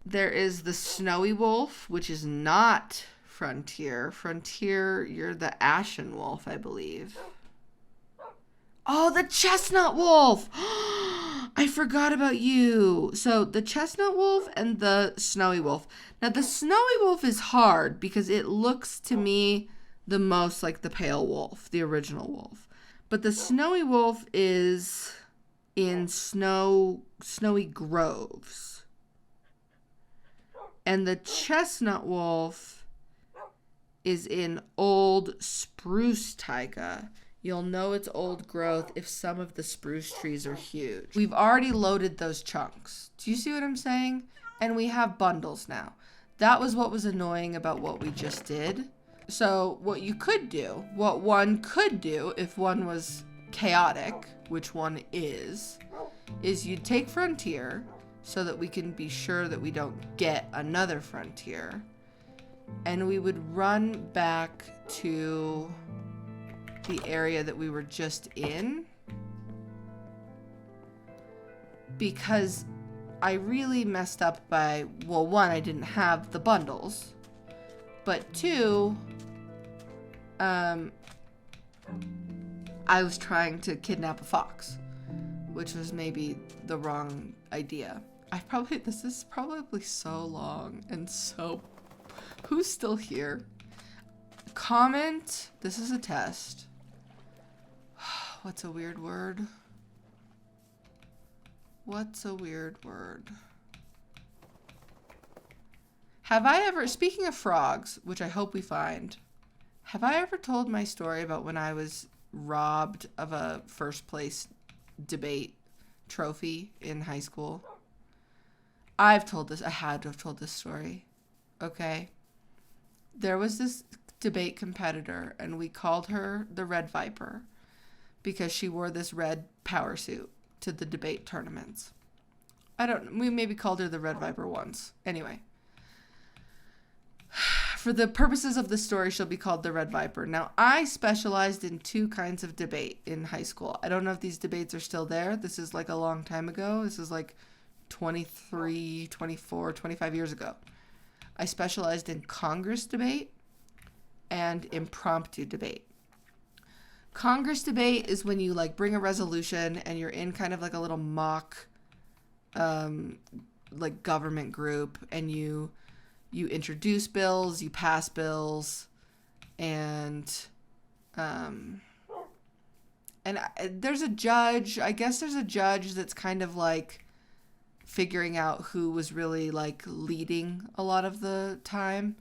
There is the snowy wolf, which is not Frontier. Frontier, you're the ashen wolf, I believe. Oh, the chestnut wolf! I forgot about you. So the chestnut wolf and the snowy wolf. Now the snowy wolf is hard because it looks to me the most like the pale wolf, the original wolf. But the snowy wolf is in snowy groves. And the chestnut wolf is in old spruce taiga. You'll know it's old growth if some of the spruce trees are huge. We've already loaded those chunks. Do you see what I'm saying? And we have bundles now. That was what was annoying about what we just did. So what one could do if one was chaotic, which one is you'd take Frontier so that we can be sure that we don't get another Frontier. And we would run back to the area that we were just in, because I really messed up by, well, one, I didn't have the bundles, but two, I was trying to kidnap a fox, which was maybe the wrong idea. This is probably so long and so, who's still here? Comment, this is a test. What's a weird word? What's a weird word? Have I ever, speaking of frogs, which I hope we find, have I ever told my story about when I was robbed of a first place debate trophy in high school? I've told this, I had to have told this story. Okay. There was this debate competitor and we called her the Red Viper, because she wore this red power suit to the debate tournaments. We maybe called her the Red Viper once. Anyway. For the purposes of the story, she'll be called the Red Viper. Now, I specialized in two kinds of debate in high school. I don't know if these debates are still there. This is like a long time ago. This is like 23, 24, 25 years ago. I specialized in Congress debate and impromptu debate. Congress debate is when you like bring a resolution and you're in kind of like a little mock like government group, and you introduce bills, you pass bills, and there's a judge. I guess there's a judge that's kind of like figuring out who was really like leading a lot of the time.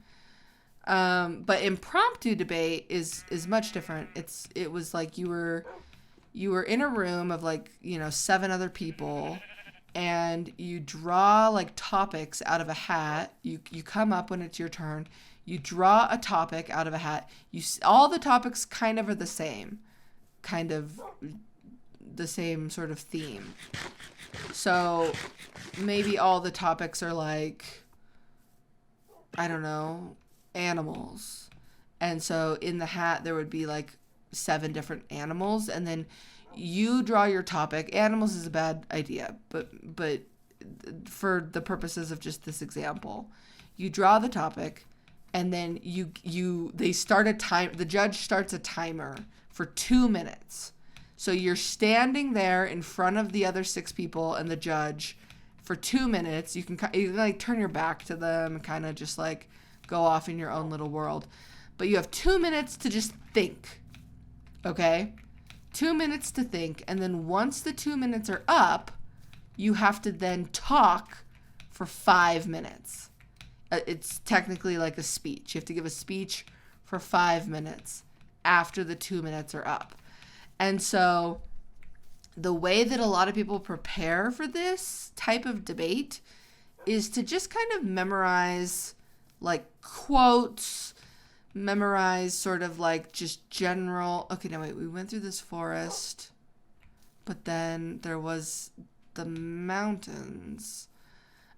But impromptu debate is much different. It was like you were in a room of like, 7 other people, and you draw like topics out of a hat. You come up when it's your turn. You draw a topic out of a hat. All the topics kind of are the same sort of theme. So maybe all the topics are like, I don't know, animals. And so in the hat there would be like 7 different animals, and then you draw your topic. Animals is a bad idea, but for the purposes of just this example, you draw the topic, and then the judge starts a timer for 2 minutes. So you're standing there in front of the other 6 people and the judge for 2 minutes. You can like turn your back to them and kind of just like go off in your own little world. But you have 2 minutes to just think. Okay? 2 minutes to think. And then once the 2 minutes are up, you have to then talk for 5 minutes. It's technically like a speech. You have to give a speech for 5 minutes after the 2 minutes are up. And so the way that a lot of people prepare for this type of debate is to just kind of memorize like quotes, memorize sort of like just general, okay, no, wait, we went through this forest, but then there was the mountains.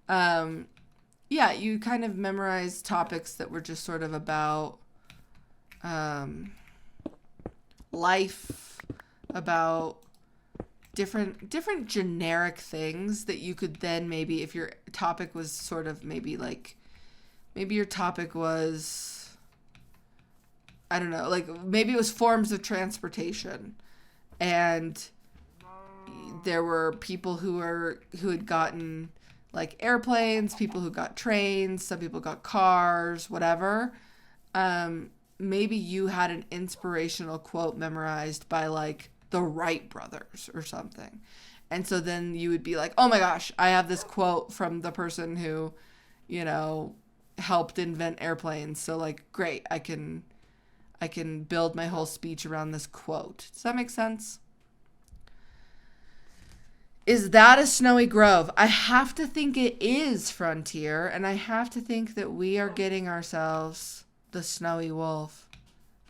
Yeah, you kind of memorize topics that were just sort of about life, about different generic things that you could then maybe, if your topic was sort of maybe your topic was, I don't know, like maybe it was forms of transportation, and there were people who had gotten like airplanes, people who got trains, some people got cars, whatever. Maybe you had an inspirational quote memorized by like the Wright brothers or something. And so then you would be like, oh my gosh, I have this quote from the person who, you know, helped invent airplanes. So like, great, I can build my whole speech around this quote. Does that make sense? Is that a snowy grove? I have to think it is, Frontier, and I have to think that we are getting ourselves the snowy wolf.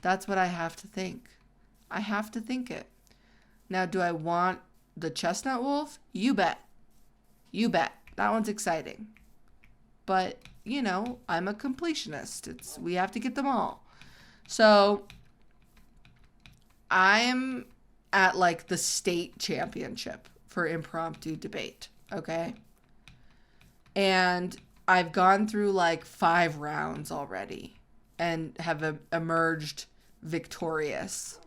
That's what I have to think. I have to think it. Now, do I want the chestnut wolf? You bet. You bet. That one's exciting. But, you know, I'm a completionist. We have to get them all. So, I'm at like the state championship for impromptu debate, okay? And I've gone through like 5 rounds already and have emerged victorious.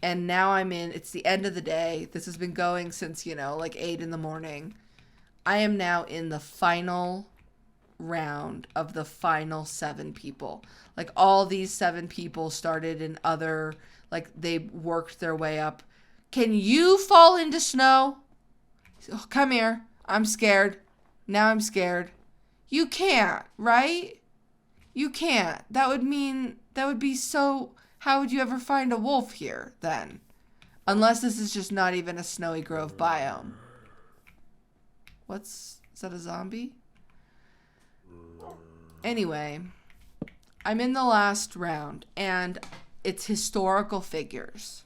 And now it's the end of the day. This has been going since, you know, like 8 in the morning. I am now in the final round of the final 7 people. Like all these 7 people started in other, like they worked their way up. Can you fall into snow? Oh, come here. I'm scared. Now I'm scared. You can't, right? You can't. That would be so, how would you ever find a wolf here then? Unless this is just not even a snowy grove biome. Is that a zombie? Anyway, I'm in the last round and it's historical figures.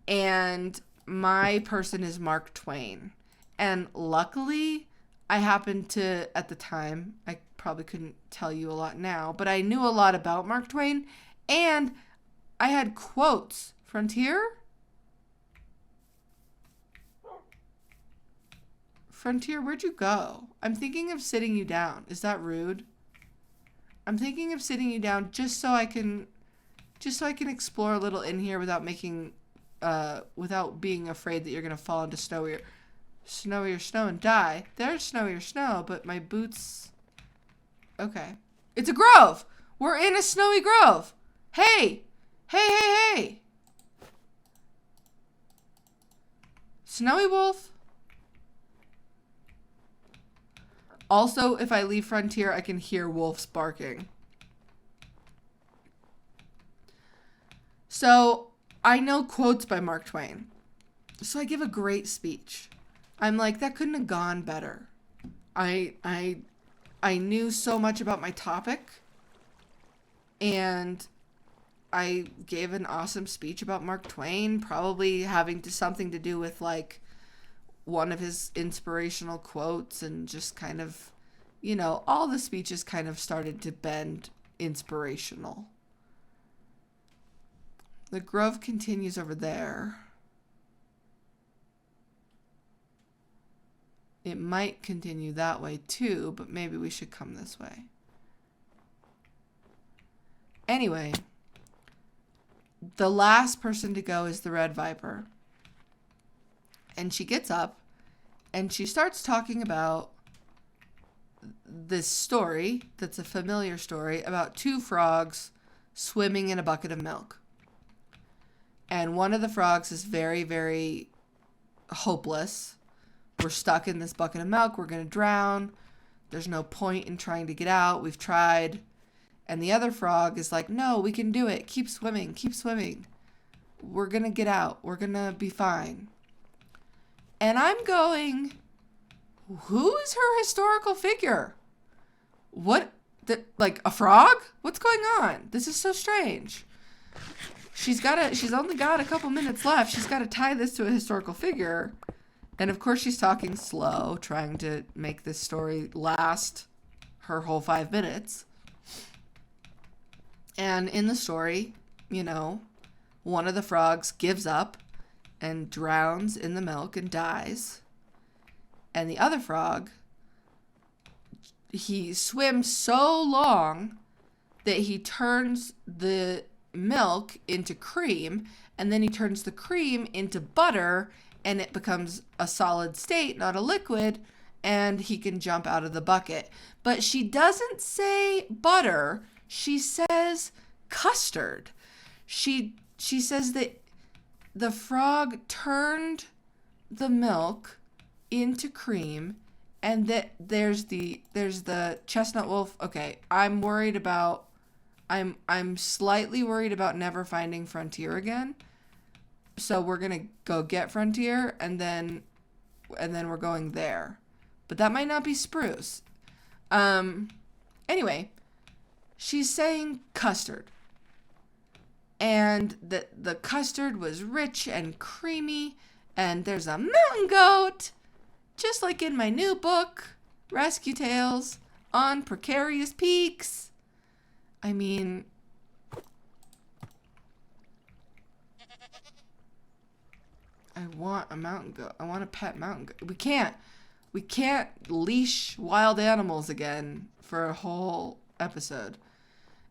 And my person is Mark Twain. And luckily, I happened to, at the time, I probably couldn't tell you a lot now, but I knew a lot about Mark Twain. And I had quotes. Frontier? Frontier, where'd you go? I'm thinking of sitting you down. Is that rude? I'm thinking of sitting you down just so I can explore a little in here without being afraid that you're gonna fall into snowier snow and die. There's snowier snow, but my boots. Okay, it's a grove. We're in a snowy grove. Hey, hey. Snowy wolf. Also, if I leave Frontier, I can hear wolves barking. So, I know quotes by Mark Twain. So I give a great speech. I'm like, that couldn't have gone better. I knew so much about my topic. And I gave an awesome speech about Mark Twain, probably having something to do with like one of his inspirational quotes, and just kind of, you know, all the speeches kind of started to bend inspirational. The grove continues over there. It might continue that way too, but maybe we should come this way. Anyway, the last person to go is the Red Viper. And she gets up and she starts talking about this story that's a familiar story about two frogs swimming in a bucket of milk. And one of the frogs is very, very hopeless. We're stuck in this bucket of milk. We're going to drown. There's no point in trying to get out. We've tried. And the other frog is like, no, we can do it. Keep swimming. Keep swimming. We're going to get out. We're going to be fine. And I'm going, who is her historical figure? What? Like a frog? What's going on? This is so strange. She's only got a couple minutes left. She's got to tie this to a historical figure. And of course she's talking slow, trying to make this story last her whole 5 minutes. And in the story, one of the frogs gives up and drowns in the milk and dies. And the other frog, he swims so long that he turns the milk into cream, and then he turns the cream into butter, and it becomes a solid state, not a liquid, and he can jump out of the bucket. But she doesn't say butter. She says custard. She says that the frog turned the milk into cream, and that there's the chestnut wolf. Okay, I'm slightly worried about never finding Frontier again. So we're going to go get Frontier and then we're going there. But that might not be Spruce. Anyway, she's saying custard. And the custard was rich and creamy, and there's a mountain goat, just like in my new book, Rescue Tales on Precarious Peaks. I mean, I want a mountain goat. I want a pet mountain goat. We can't leash wild animals again for a whole episode.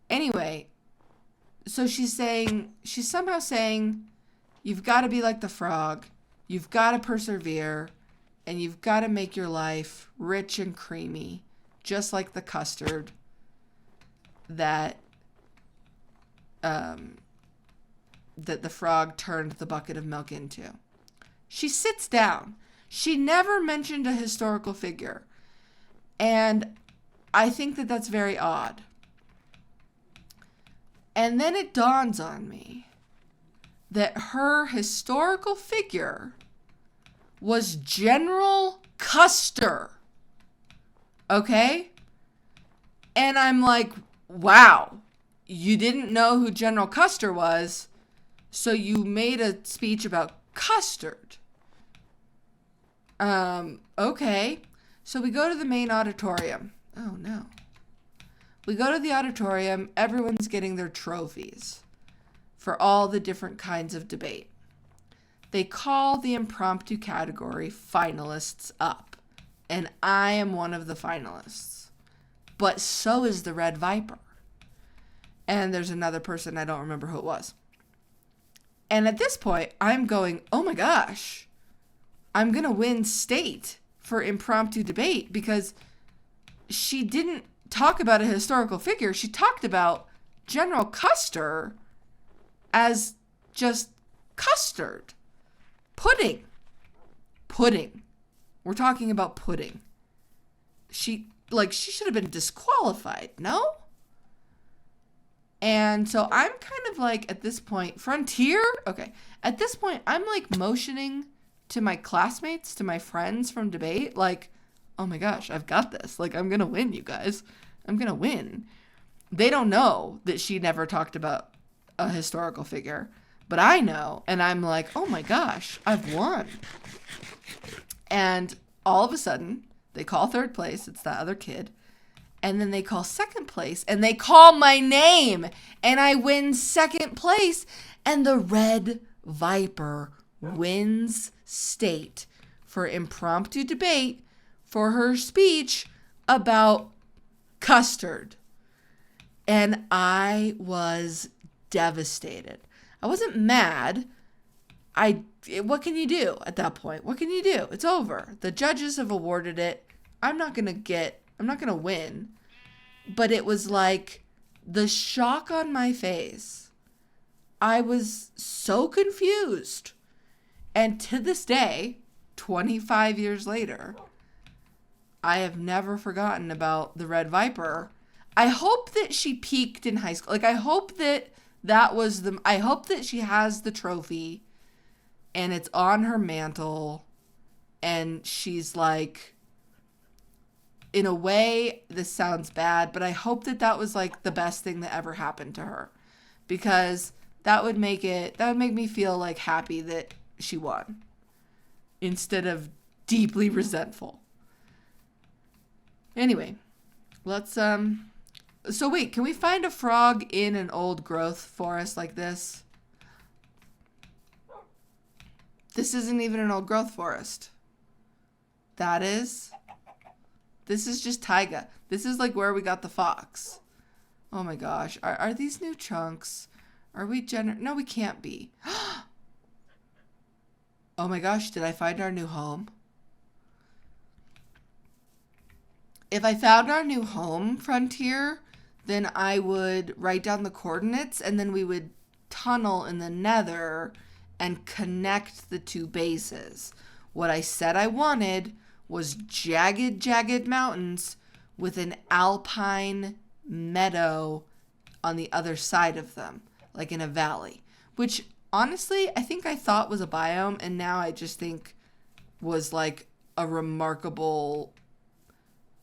Anyway, so she's somehow saying, you've got to be like the frog. You've got to persevere. And you've got to make your life rich and creamy, just like the custard that the frog turned the bucket of milk into. She sits down. She never mentioned a historical figure. And I think that that's very odd. And then it dawns on me that her historical figure was General Custer. Okay? And I'm like, wow, you didn't know who General Custer was, so you made a speech about custard. Okay. So we go to the main auditorium. Oh, no. We go to the auditorium. Everyone's getting their trophies for all the different kinds of debate. They call the impromptu category finalists up, and I am one of the finalists. But so is the Red Viper. And there's another person, I don't remember who it was. And at this point, I'm going, oh my gosh, I'm going to win state for impromptu debate, because she didn't talk about a historical figure. She talked about General Custer as just custard. Pudding. We're talking about pudding. She should have been disqualified, no? And so I'm kind of like, at this point, Frontier? Okay. At this point, I'm like motioning to my classmates, to my friends from debate, like, oh my gosh, I've got this. Like, I'm going to win, you guys. I'm going to win. They don't know that she never talked about a historical figure. But I know, and I'm like, oh my gosh, I've won. And all of a sudden, they call third place. It's that other kid. And then they call second place. And they call my name. And I win second place. And the Red Viper wins state for impromptu debate for her speech about custard. And I was devastated. I wasn't mad. What can you do at that point? What can you do? It's over. The judges have awarded it. I'm not going to win. But it was like the shock on my face. I was so confused. And to this day, 25 years later, I have never forgotten about the Red Viper. I hope that she peaked in high school. Like, I hope that I hope that she has the trophy and it's on her mantle and she's like, in a way, this sounds bad, but I hope that was like the best thing that ever happened to her, because that would make me feel like happy that she won instead of deeply resentful. Anyway, let's so wait, can we find a frog in an old growth forest like this? This isn't even an old growth forest. This is just taiga. This is like where we got the fox. Oh my gosh. Are these new chunks? Are we No, we can't be. Oh my gosh, did I find our new home? If I found our new home, Frontier, then I would write down the coordinates and then we would tunnel in the nether and connect the two bases. What I said I wanted was jagged mountains with an alpine meadow on the other side of them, like in a valley, which honestly I think I thought was a biome, and now I just think was like a remarkable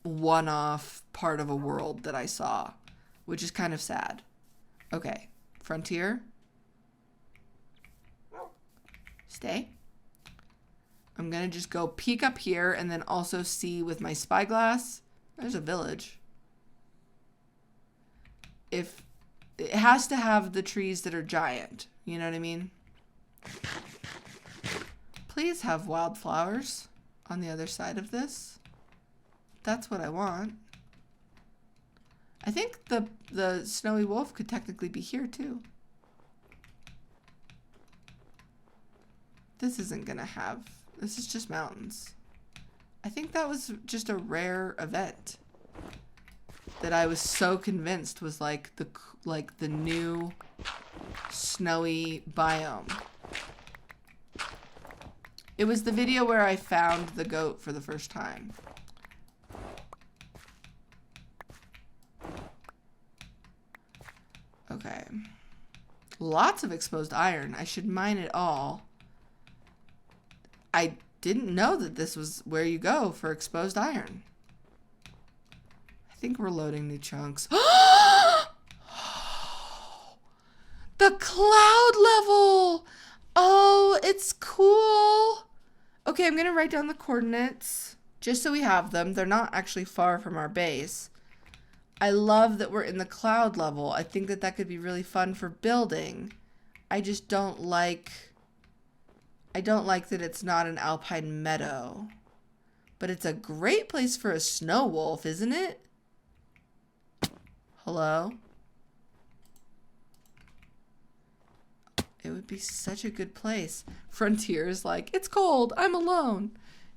one-off part of a world that I saw, which is kind of sad. Okay, Frontier, stay. I'm going to just go peek up here and then also see with my spyglass. There's a village. If it has to have the trees that are giant, you know what I mean? Please have wildflowers on the other side of this. That's what I want. I think the snowy wolf could technically be here too. This isn't going to have... This is just mountains. I think that was just a rare event that I was so convinced was like the new snowy biome. It was the video where I found the goat for the first time. Okay. Lots of exposed iron. I should mine it all. I didn't know that this was where you go for exposed iron. I think we're loading new chunks. The cloud level! Oh, it's cool. Okay, I'm going to write down the coordinates just so we have them. They're not actually far from our base. I love that we're in the cloud level. I think that could be really fun for building. I just don't like... I don't like that it's not an alpine meadow. But it's a great place for a snow wolf, isn't it? Hello? It would be such a good place. Frontier is like, it's cold. I'm alone.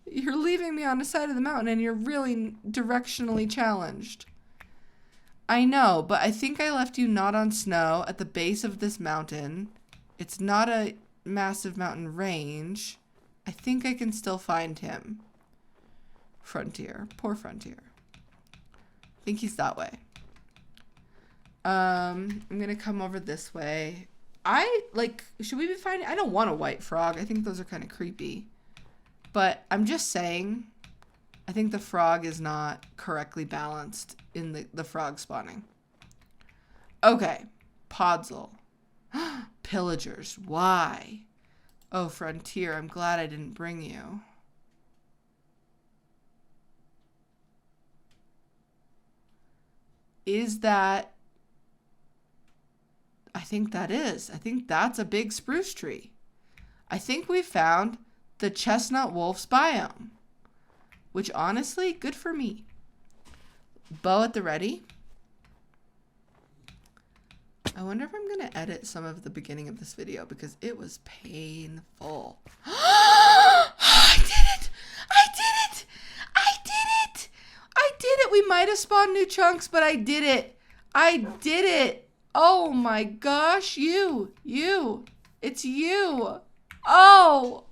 You're leaving me on the side of the mountain and you're really directionally challenged. I know, but I think I left you not on snow at the base of this mountain. It's not a massive mountain range. I think I can still find him. Frontier. Poor Frontier. I think he's that way. I'm gonna come over this way. Should we be finding... I don't want a white frog. I think those are kind of creepy. But I'm just saying, I think the frog is not correctly balanced in the frog spawning. Okay. Podzol. Pillagers. Why? Oh, Frontier, I'm glad I didn't bring you. Is that... I think that is. I think that's a big spruce tree. I think we found the chestnut wolf's biome. Which, honestly, good for me. Bow at the ready. I wonder if I'm going to edit some of the beginning of this video because it was painful. I did it! I did it! I did it! I did it! We might have spawned new chunks, but I did it! I did it! Oh my gosh, you! It's you! Oh!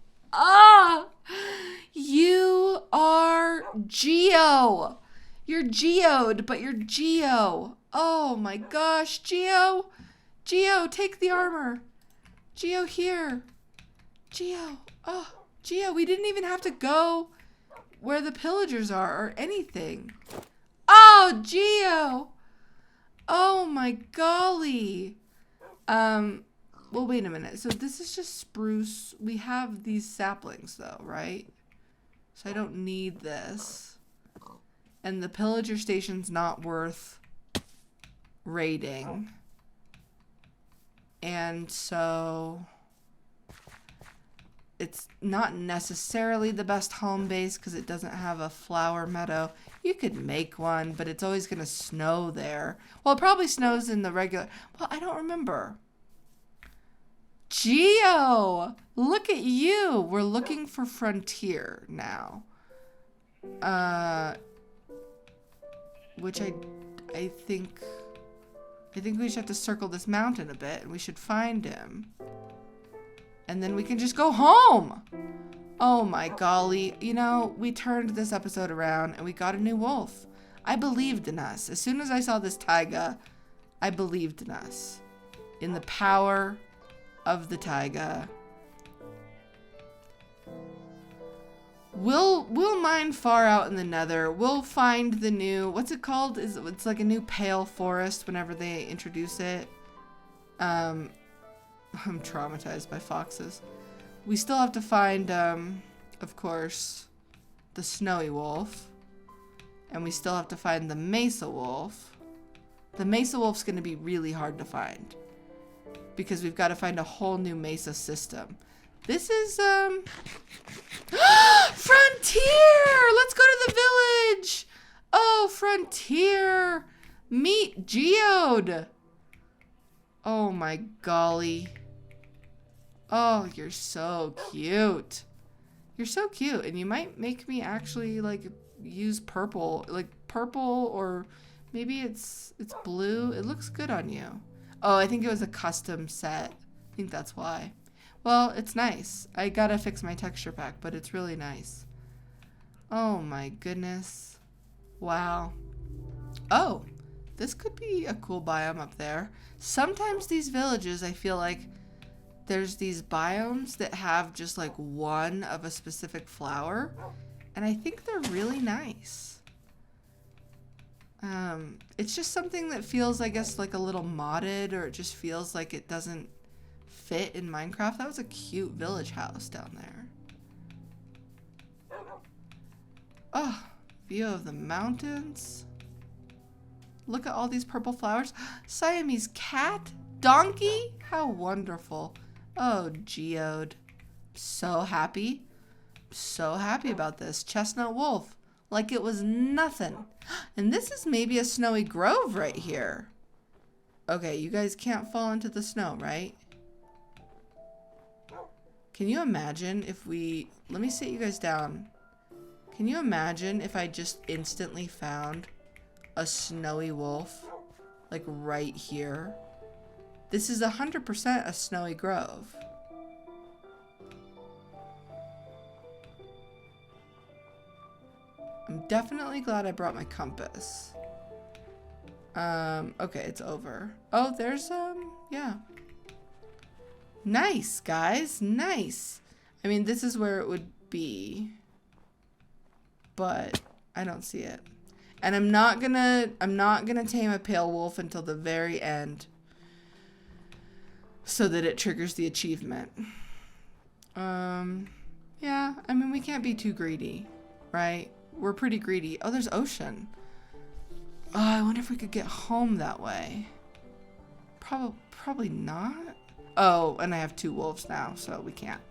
You are Geo! You're geoed, but you're Geo. Oh my gosh, Geo! Geo, take the armor. Geo, here. Geo. Oh, Geo, we didn't even have to go where the pillagers are or anything. Oh, Geo! Oh my golly. Well, wait a minute. So this is just spruce. We have these saplings though, right? So I don't need this. And the pillager station's not worth raiding. And so it's not necessarily the best home base because it doesn't have a flower meadow. You could make one, but it's always going to snow there. Well, it probably snows in the regular... Well, I don't remember. Geo! Look at you! We're looking for frontier now. Which I think we should have to circle this mountain a bit and we should find him. And then we can just go home. Oh my golly. You know, we turned this episode around and we got a new wolf. I believed in us. As soon as I saw this taiga, I believed in us. In the power of the taiga. We'll mine far out in the nether. We'll find the new, what's it called? It's like a new pale forest whenever they introduce it. I'm traumatized by foxes. We still have to find, of course, the snowy wolf. And we still have to find the mesa wolf. The mesa wolf's going to be really hard to find. Because we've got to find a whole new mesa system. This is, Frontier! Let's go to the village! Oh, Frontier! Meet Geode! Oh my golly. Oh, you're so cute. You're so cute. And you might make me actually, like, use purple. Like, purple or maybe it's blue. It looks good on you. Oh, I think it was a custom set. I think that's why. Well, it's nice. I gotta fix my texture pack, but it's really nice. Oh my goodness. Wow. Oh, this could be a cool biome up there. Sometimes these villages, I feel like there's these biomes that have just like one of a specific flower, and I think they're really nice. It's just something that feels, I guess, like a little modded, or it just feels like it doesn't fit in Minecraft. That was a cute village house down there. Oh, view of the mountains. Look at all these purple flowers. Siamese cat? Donkey? How wonderful. Oh, Geode. So happy. So happy about this. Chestnut wolf. Like it was nothing. And this is maybe a snowy grove right here. Okay, you guys can't fall into the snow, right? Can you imagine if we... Let me sit you guys down. Can you imagine if I just instantly found a snowy wolf? Like right here. This is 100% a snowy grove. I'm definitely glad I brought my compass. Okay, it's over. Oh, there's, yeah. Nice, guys, nice. I mean, this is where it would be, but I don't see it. And I'm not gonna tame a pale wolf until the very end so that it triggers the achievement. Yeah, I mean, we can't be too greedy, right? We're pretty greedy. Oh, there's ocean. Oh, I wonder if we could get home that way. Probably not. Oh, and I have 2 wolves now, so we can't.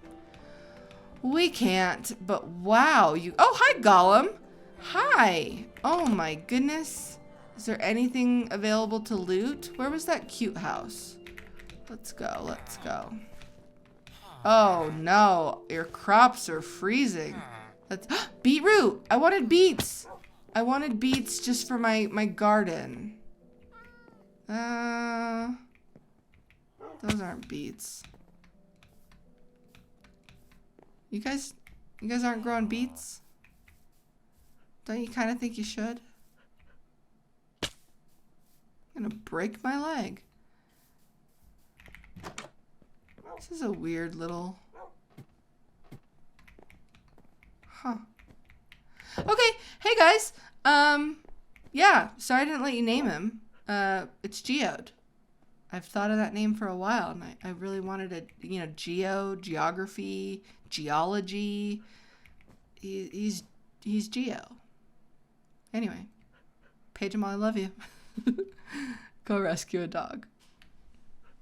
We can't, but wow, you... Oh, hi, Gollum. Hi. Oh, my goodness. Is there anything available to loot? Where was that cute house? Let's go, let's go. Oh no, your crops are freezing. That's beetroot! I wanted beets! I wanted beets just for my garden. Those aren't beets. You guys aren't growing beets? Don't you kind of think you should? I'm gonna break my leg. This is a weird little... Huh. Okay, hey guys. Yeah, sorry I didn't let you name him. It's Geode. I've thought of that name for a while, and I really wanted to, you know, geography, geology. He's Geo. Anyway, Paige and Molly love you. Go rescue a dog.